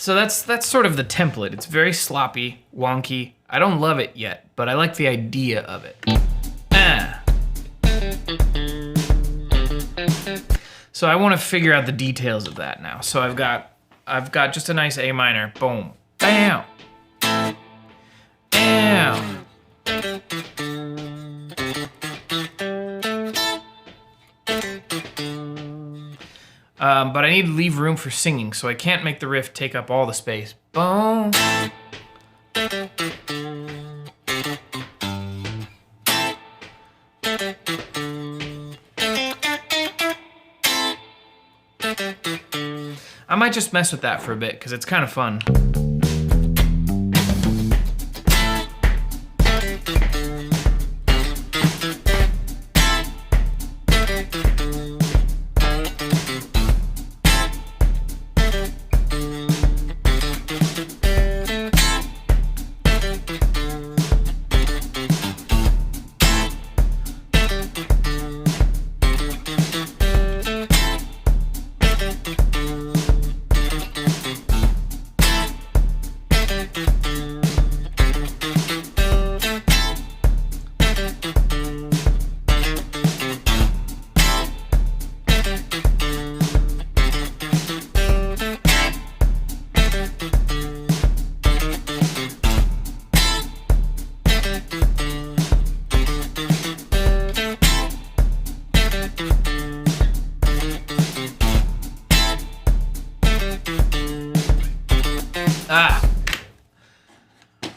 So that's sort of the template. It's very sloppy, wonky. I don't love it yet, but I like the idea of it. So I want to figure out the details of that now. So I've got just a nice A minor. Boom. Bam. Bam. But I need to leave room for singing, so I can't make the riff take up all the space. Boom. I might just mess with that for a bit, because it's kind of fun.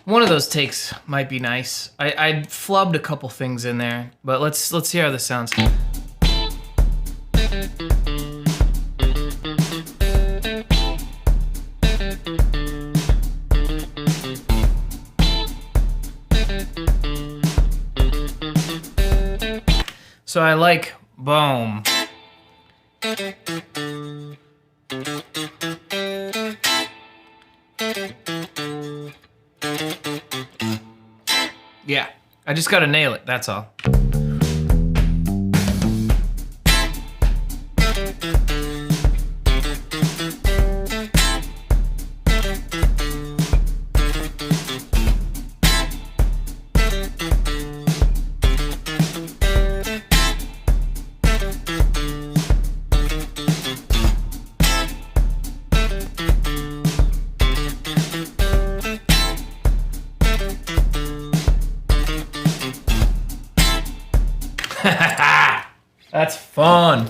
One of those takes might be nice. I flubbed a couple things in there, but let's see how this sounds. So I like boom. Yeah, I just gotta nail it, that's all. That's fun.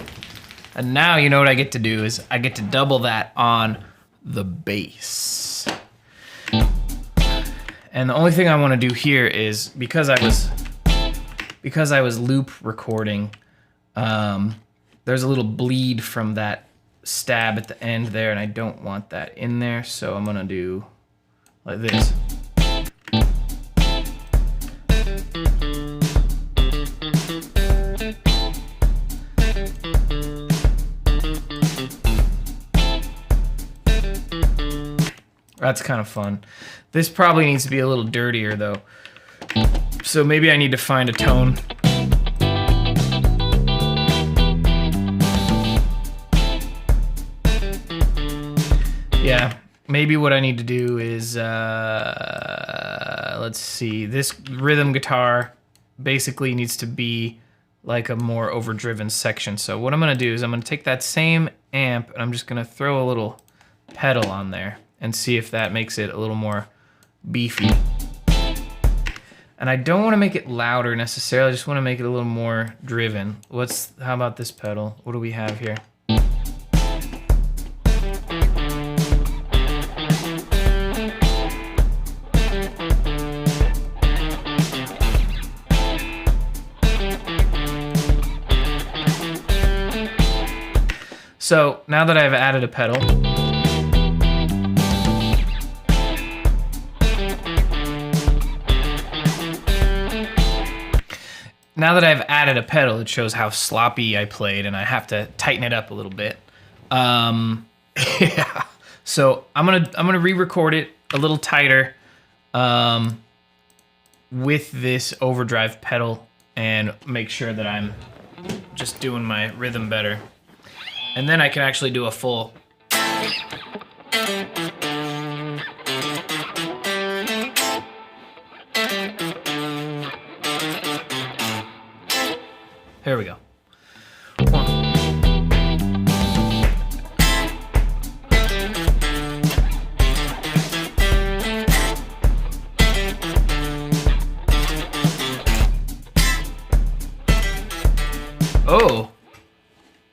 And now you know what I get to do is I get to double that on the bass. And the only thing I want to do here is because I was loop recording, there's a little bleed from that stab at the end there, and I don't want that in there, so I'm gonna do like this. That's kind of fun. This probably needs to be a little dirtier though. So maybe I need to find a tone. Yeah, maybe what I need to do is, let's see, this rhythm guitar basically needs to be like a more overdriven section. So what I'm gonna do is I'm gonna take that same amp and I'm just gonna throw a little pedal on there and see if that makes it a little more beefy. And I don't want to make it louder necessarily, I just want to make it a little more driven. How about this pedal? What do we have here? So now that I've added a pedal, it shows how sloppy I played, and I have to tighten it up a little bit. Yeah. So I'm gonna re-record it a little tighter with this overdrive pedal and make sure that I'm just doing my rhythm better. And then I can actually do a full. There we go. One. Oh,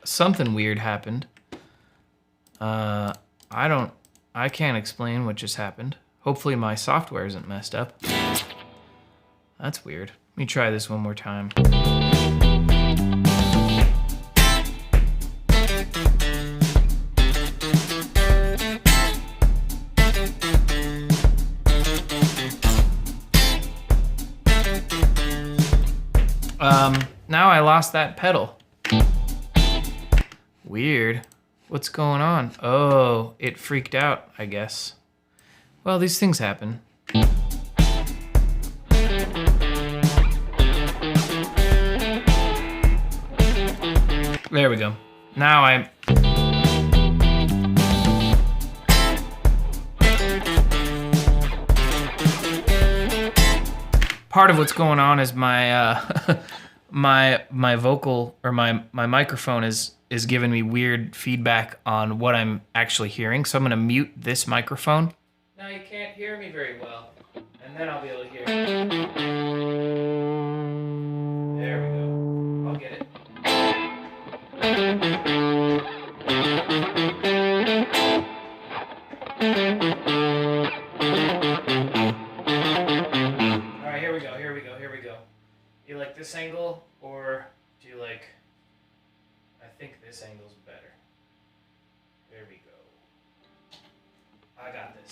something weird happened. I can't explain what just happened. Hopefully my software isn't messed up. That's weird. Let me try this one more time. Now I lost that pedal. Weird. What's going on? Oh, it freaked out, I guess. Well, these things happen. There we go. Now part of what's going on is my my vocal or my microphone is giving me weird feedback on what I'm actually hearing. So I'm gonna mute this microphone. Now you can't hear me very well, and then I'll be able to hear. There we go. I'll get it. All right, here we go. You like this angle, or do you like? I think this angle's better. There we go. I got this.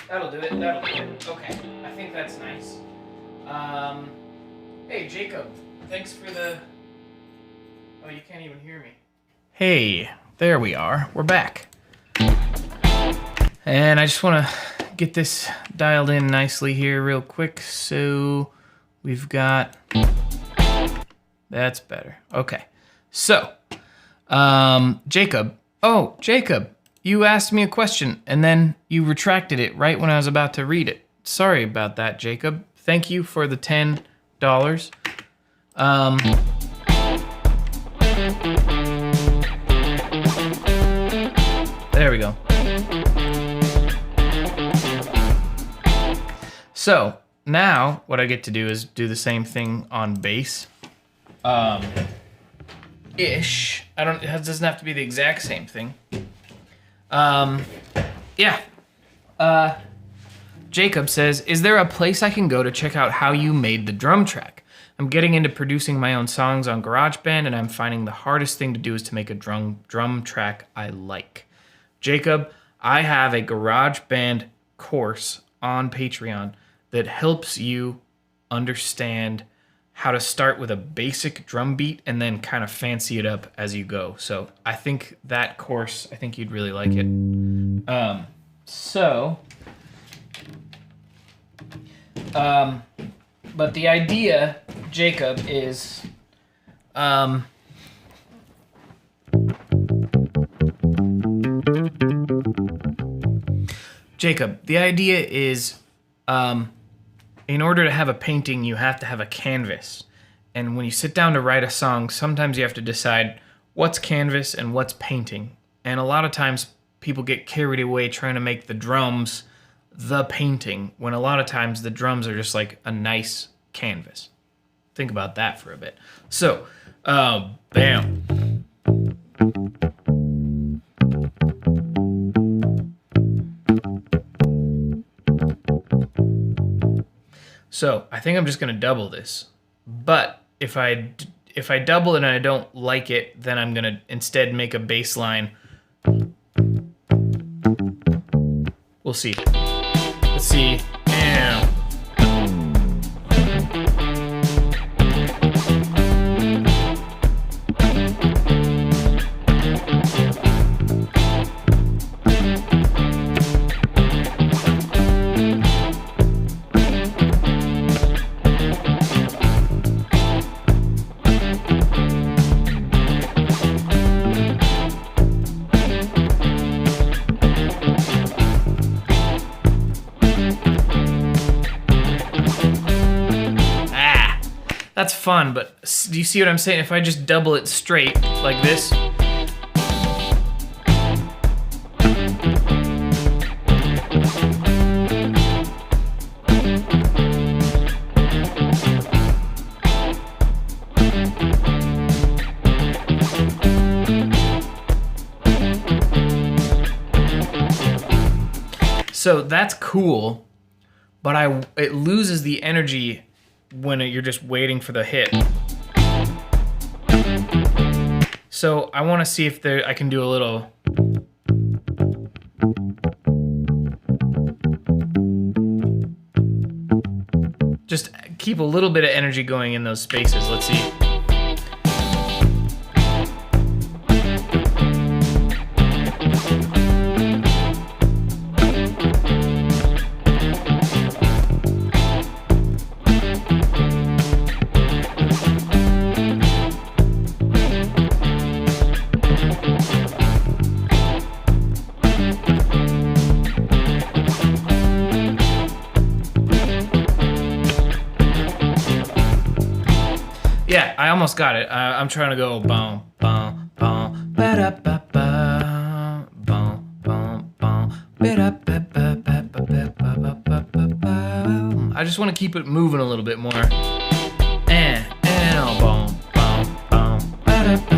That'll do it. Okay, I think that's nice. Hey, Jacob, thanks for the... Oh, you can't even hear me. Hey, there we are. We're back. And I just want to get this dialed in nicely here real quick. So we've got... That's better. Okay. So, Jacob. Oh, Jacob. You asked me a question, and then you retracted it right when I was about to read it. Sorry about that, Jacob. Thank you for the $10. There we go. So, now what I get to do is do the same thing on bass. Ish. It doesn't have to be the exact same thing. Yeah. Jacob says, is there a place I can go to check out how you made the drum track? I'm getting into producing my own songs on GarageBand, and I'm finding the hardest thing to do is to make a drum track I like. Jacob, I have a GarageBand course on Patreon that helps you understand how to start with a basic drum beat and then kind of fancy it up as you go. So I think that course, I think you'd really like it. But the idea, Jacob, is, Jacob, the idea is, in order to have a painting, you have to have a canvas. And when you sit down to write a song, sometimes you have to decide what's canvas and what's painting. And a lot of times people get carried away trying to make the drums the painting, when a lot of times the drums are just like a nice canvas. Think about that for a bit. So, bam. So I think I'm just gonna double this, but if I double it and I don't like it, then I'm gonna instead make a bass line. We'll see. Let's see. That's fun, but do you see what I'm saying? If I just double it straight like this, so that's cool, but it loses the energy when you're just waiting for the hit. So I want to see if I can do a little. Just keep a little bit of energy going in those spaces. Let's see. Yeah, I almost got it. I'm trying to go boom, boom, boom, ba da ba ba, boom, boom, boom, ba da ba ba ba ba ba ba ba ba ba. I just want to keep it moving a little bit more. And boom, boom, boom, ba da ba ba.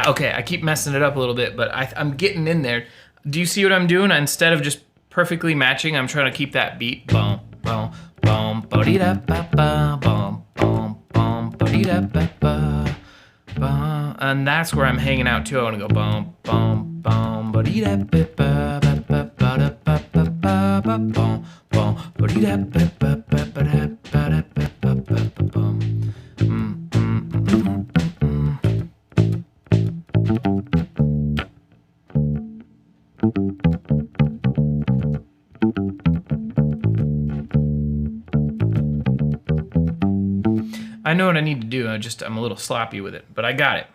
Okay, I keep messing it up a little bit, but I'm getting in there. Do you see what I'm doing? Instead of just perfectly matching, I'm trying to keep that beat. Boom, boom, boom, ba-dee-da-ba-ba, boom, boom, boom, ba-dee-da-ba-ba, boom. And that's where I'm hanging out too. I want to go boom, boom, boom, ba-dee-da-ba-ba-ba-ba-ba-ba-ba-ba, boom, boom, ba-dee-da-ba-ba-ba-ba-ba-ba-ba-ba-ba-boom. I know what I need to do. I'm a little sloppy with it, but I got it.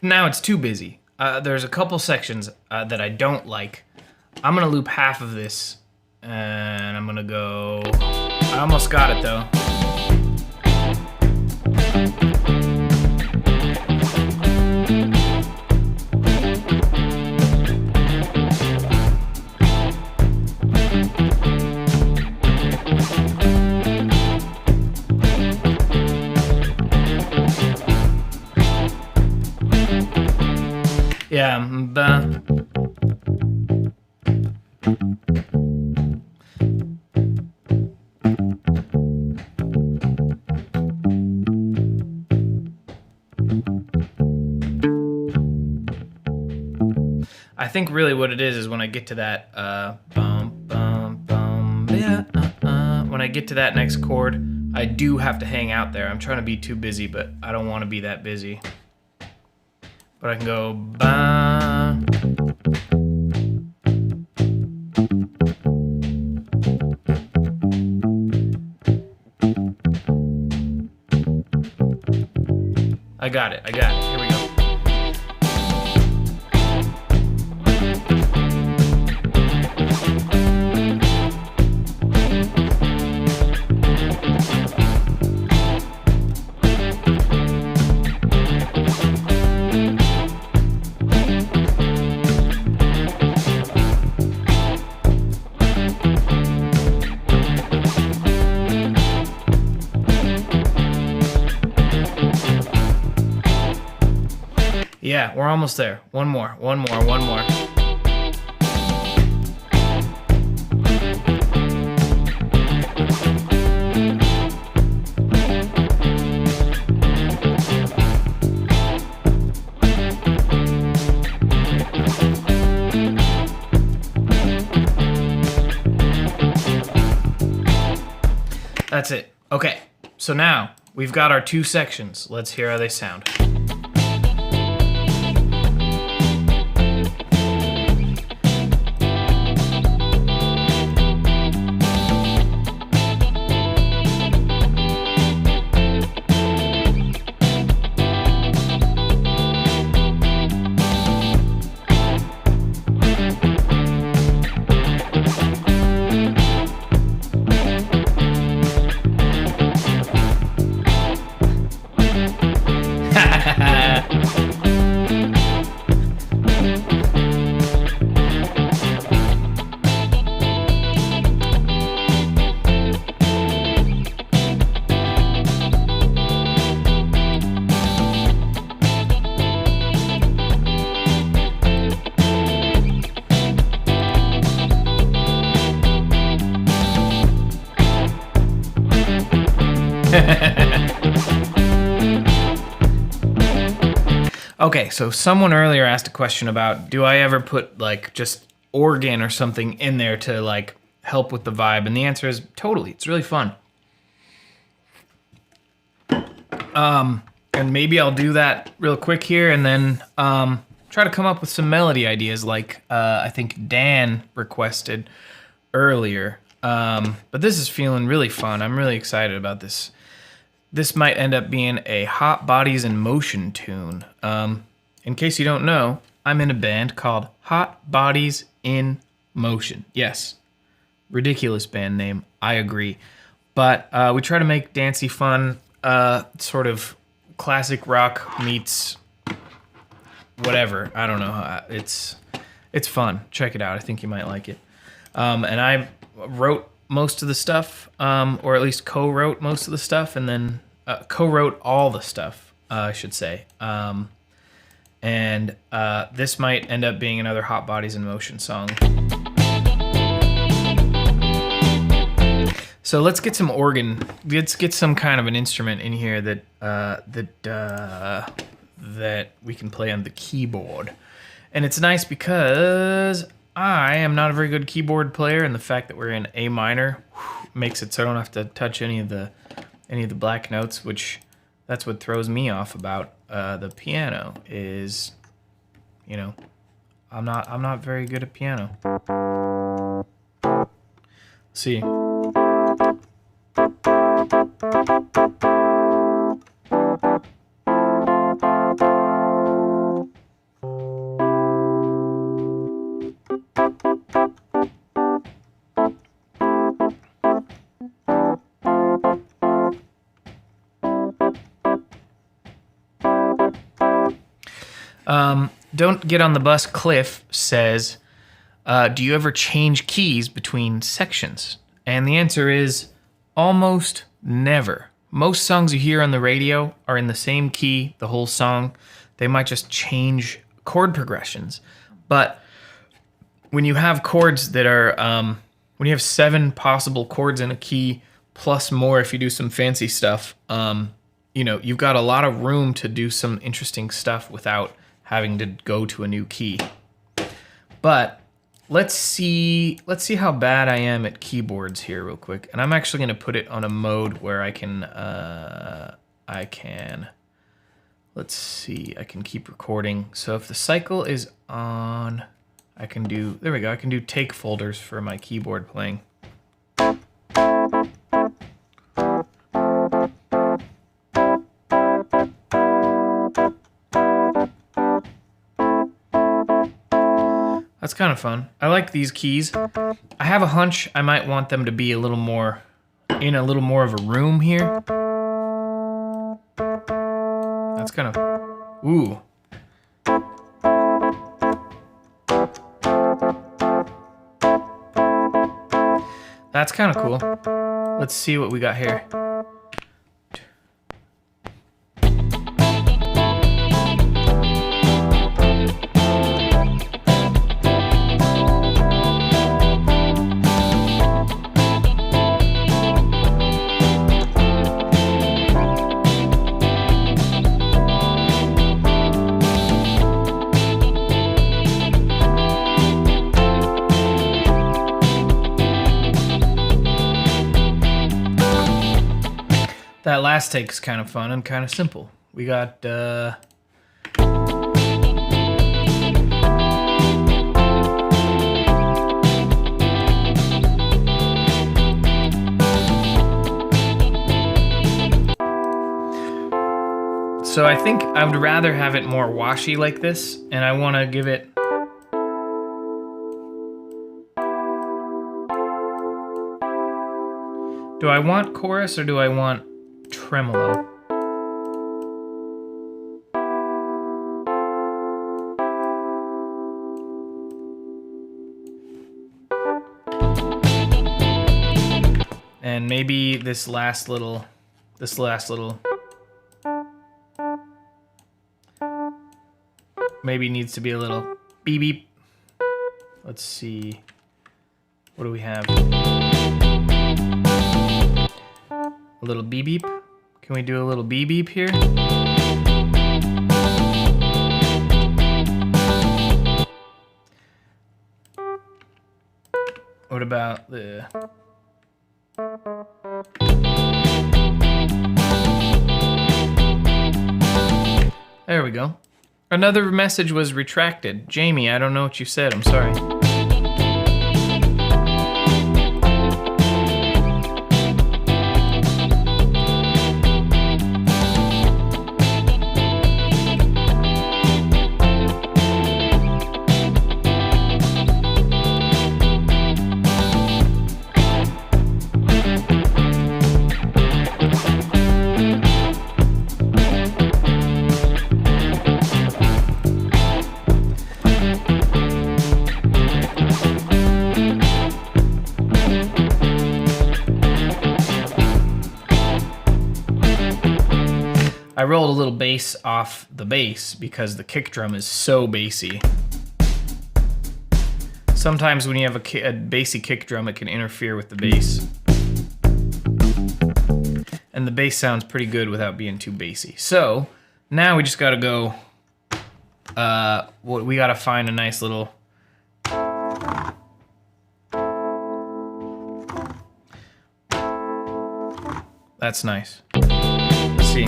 Now it's too busy. There's a couple sections that I don't like. I'm gonna loop half of this, and I'm gonna go. I almost got it though. Yeah, I think really what it is when I get to that when I get to that next chord, I do have to hang out there. I'm trying to be too busy, but I don't want to be that busy. But I can go ba. I got it. Here we go. Yeah, we're almost there. One more. That's it. Okay, so now we've got our 2 sections. Let's hear how they sound. Okay, so someone earlier asked a question about, do I ever put like just organ or something in there to like help with the vibe? And the answer is totally. It's really fun. And maybe I'll do that real quick here and then try to come up with some melody ideas like I think Dan requested earlier. But this is feeling really fun. I'm really excited about this. This might end up being a Hot Bodies in Motion tune. In case you don't know, I'm in a band called Hot Bodies in Motion. Yes, ridiculous band name, I agree. But we try to make dancey fun, sort of classic rock meets whatever. I don't know. It's fun. Check it out. I think you might like it. And I wrote most of the stuff, or at least co-wrote most of the stuff, and then co-wrote all the stuff, I should say. And this might end up being another Hot Bodies in Motion song. So let's get some organ. Let's get some kind of an instrument in here that we can play on the keyboard. And it's nice because I am not a very good keyboard player, and the fact that we're in A minor makes it so I don't have to touch any of the black notes, which that's what throws me off about the piano is, you know, I'm not very good at piano. Let's see. Don't Get on the Bus Cliff says, do you ever change keys between sections? And the answer is almost never. Most songs you hear on the radio are in the same key the whole song. They might just change chord progressions. But when you have chords that are, when you have 7 possible chords in a key, plus more if you do some fancy stuff, you know, you've got a lot of room to do some interesting stuff without having to go to a new key. But let's see how bad I am at keyboards here real quick. And I'm actually going to put it on a mode where I can let's see, I can keep recording. So if the cycle is on, I can do, there we go, I can do take folders for my keyboard playing. That's kind of fun. I like these keys. I have a hunch I might want them to be a little more, in a little more of a room here. That's kind of, ooh. That's kind of cool. Let's see what we got here. That last take's kind of fun and kind of simple. We got, so I think I would rather have it more washy like this, and I want to give it... Do I want chorus or do I want tremolo? And maybe this last little maybe needs to be a little beep beep. Let's see. What do we have? A little beep beep. Can we do a little beep beep here? What about the... There we go. Another message was retracted. Jamie, I don't know what you said. I'm sorry. I rolled a little bass off the bass because the kick drum is so bassy. Sometimes when you have a bassy kick drum, it can interfere with the bass. And the bass sounds pretty good without being too bassy. So now we just gotta go, we gotta find a nice little, that's nice. Let's see.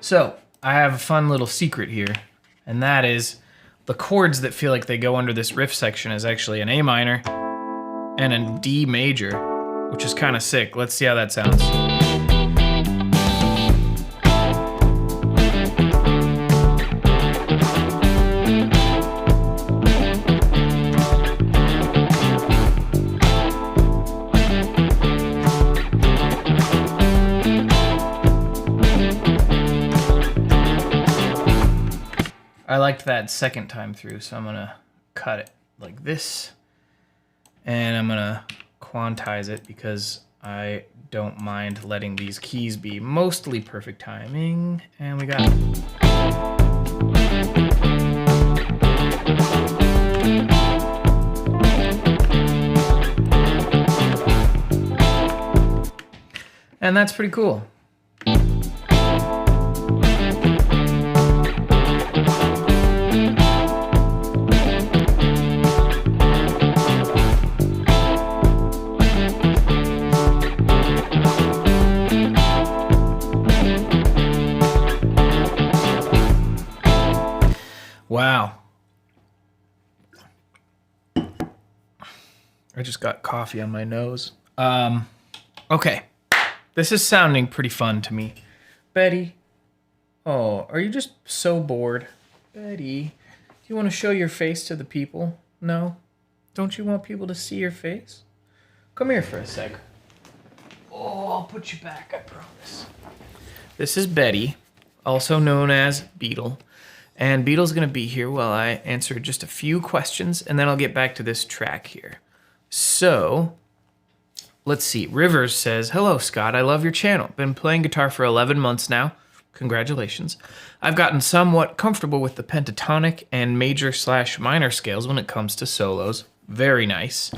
So, I have a fun little secret here, and that is the chords that feel like they go under this riff section is actually an A minor and a D major, which is kind of sick. Let's see how that sounds. I liked that second time through, so I'm gonna cut it like this, and I'm gonna quantize it because I don't mind letting these keys be mostly perfect timing, and we got it. And that's pretty cool. Wow. I just got coffee on my nose. Okay. This is sounding pretty fun to me. Betty. Oh, are you just so bored? Betty, do you want to show your face to the people? No? Don't you want people to see your face? Come here for a sec. Oh, I'll put you back, I promise. This is Betty, also known as Beetle. And Beetle's gonna be here while I answer just a few questions, and then I'll get back to this track here. So, let's see. Rivers says, "Hello, Scott. I love your channel. Been playing guitar for 11 months now. Congratulations. I've gotten somewhat comfortable with the pentatonic and major/minor scales when it comes to solos. Very nice."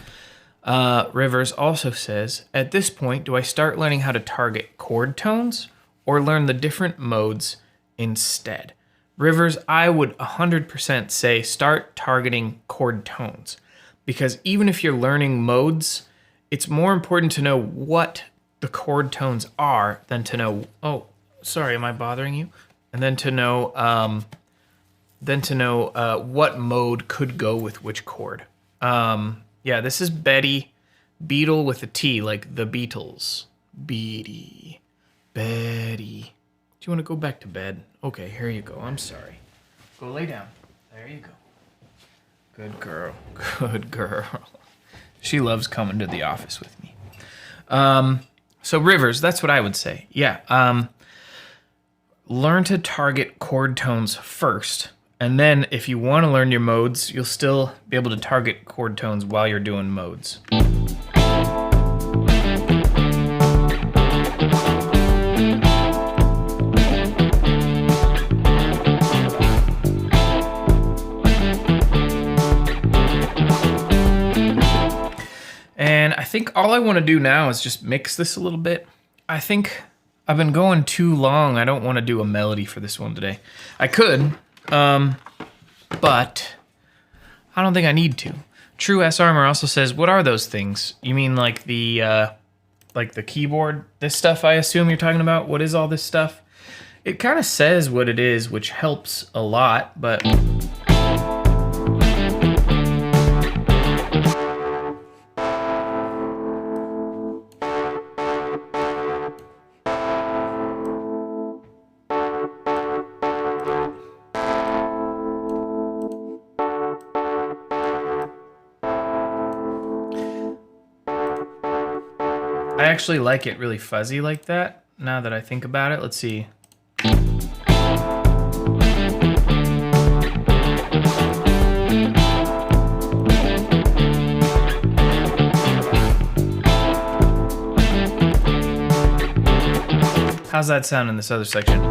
Rivers also says, "At this point, do I start learning how to target chord tones, or learn the different modes instead. Rivers, I would 100% say start targeting chord tones, because even if you're learning modes, it's more important to know what the chord tones are than to know, oh, sorry, am I bothering you? And then to know what mode could go with which chord. Yeah, this is Betty, Beetle with a T, like the Beatles. Betty. Do you want to go back to bed? Okay, here you go. I'm sorry. Go lay down. There you go. Good girl. Good girl. She loves coming to the office with me. So Rivers, that's what I would say. Yeah. Learn to target chord tones first. And then if you want to learn your modes, you'll still be able to target chord tones while you're doing modes. And I think all I want to do now is just mix this a little bit. I think I've been going too long. I don't want to do a melody for this one today. I could, but I don't think I need to. True S Armor also says, what are those things? You mean like the keyboard? This stuff I assume you're talking about? What is all this stuff? It kind of says what it is, which helps a lot, but... I actually like it really fuzzy like that, now that I think about it. Let's see. How's that sound in this other section?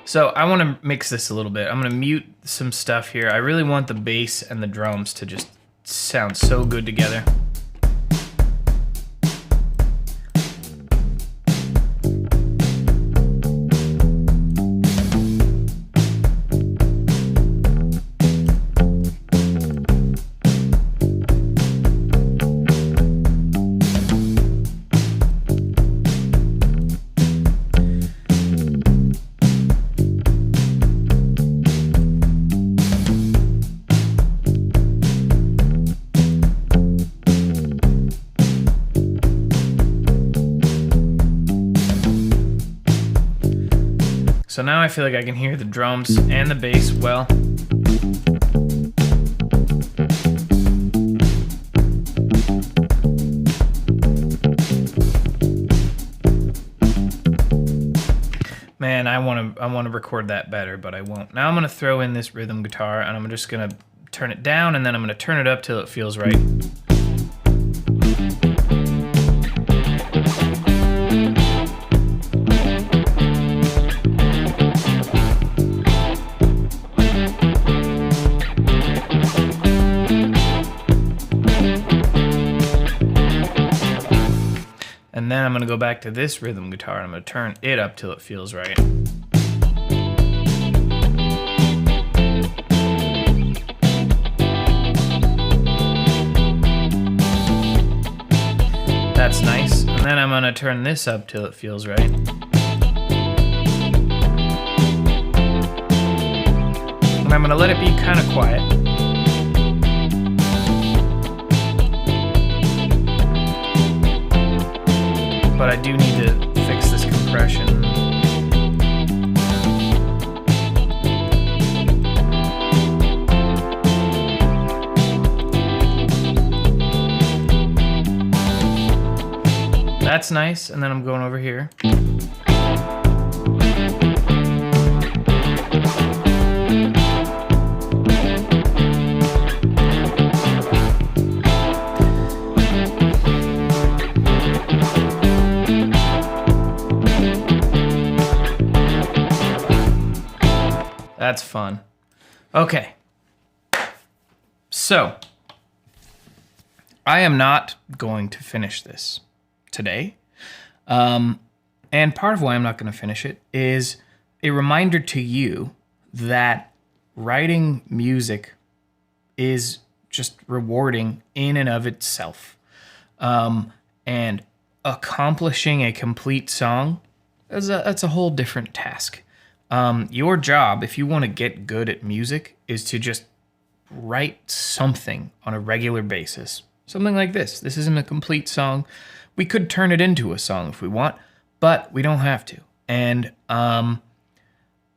So I want to mix this a little bit. I'm going to mute some stuff here. I really want the bass and the drums to just sound so good together. So now I feel like I can hear the drums and the bass well. Man, I want to record that better, but I won't. Now I'm going to throw in this rhythm guitar, and I'm just going to turn it down, and then I'm going to turn it up till it feels right. And then I'm going to go back to this rhythm guitar and I'm going to turn it up till it feels right. That's nice. And then I'm going to turn this up till it feels right. And I'm going to let it be kind of quiet. But I do need to fix this compression. That's nice, and then I'm going over here. That's fun. Okay. So, I am not going to finish this today. And part of why I'm not going to finish it is a reminder to you that writing music is just rewarding in and of itself. And accomplishing a complete song, that's a whole different task. Your job, if you want to get good at music, is to just write something on a regular basis. Something like this. This isn't a complete song. We could turn it into a song if we want, but we don't have to. And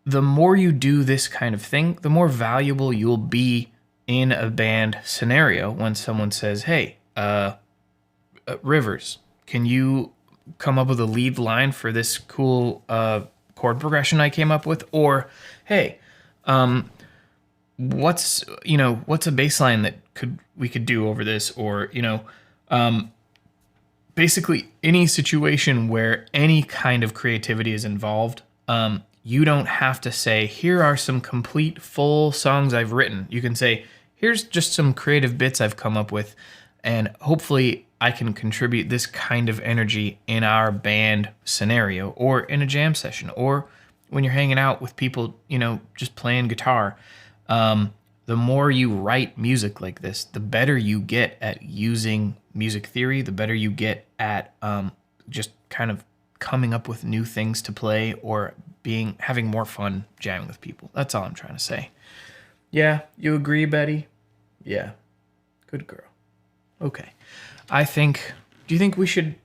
the more you do this kind of thing, the more valuable you'll be in a band scenario when someone says, hey, Rivers, can you come up with a lead line for this cool chord progression I came up with? Or, hey, what's a bass line that we could do over this? Or, basically any situation where any kind of creativity is involved, you don't have to say, here are some complete full songs I've written. You can say, here's just some creative bits I've come up with, and hopefully I can contribute this kind of energy in our band scenario, or in a jam session, or when you're hanging out with people, just playing guitar. The more you write music like this, the better you get at using music theory, the better you get at just kind of coming up with new things to play, or having more fun jamming with people. That's all I'm trying to say. Yeah, you agree, Betty? Yeah. Good girl. Okay. Do you think we should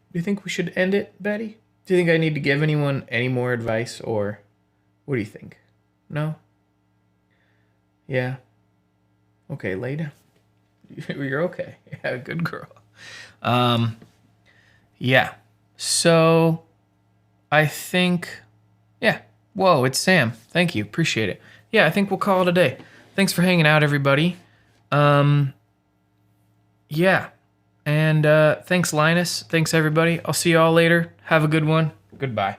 end it, Betty? Do you think I need to give anyone any more advice, or what do you think? No? Yeah. Okay, lay down. You're okay. Yeah, good girl. Yeah. So, I think, yeah. Whoa, it's Sam. Thank you. Appreciate it. Yeah, I think we'll call it a day. Thanks for hanging out, everybody. Yeah. And thanks, Linus. Thanks, everybody. I'll see you all later. Have a good one. Goodbye.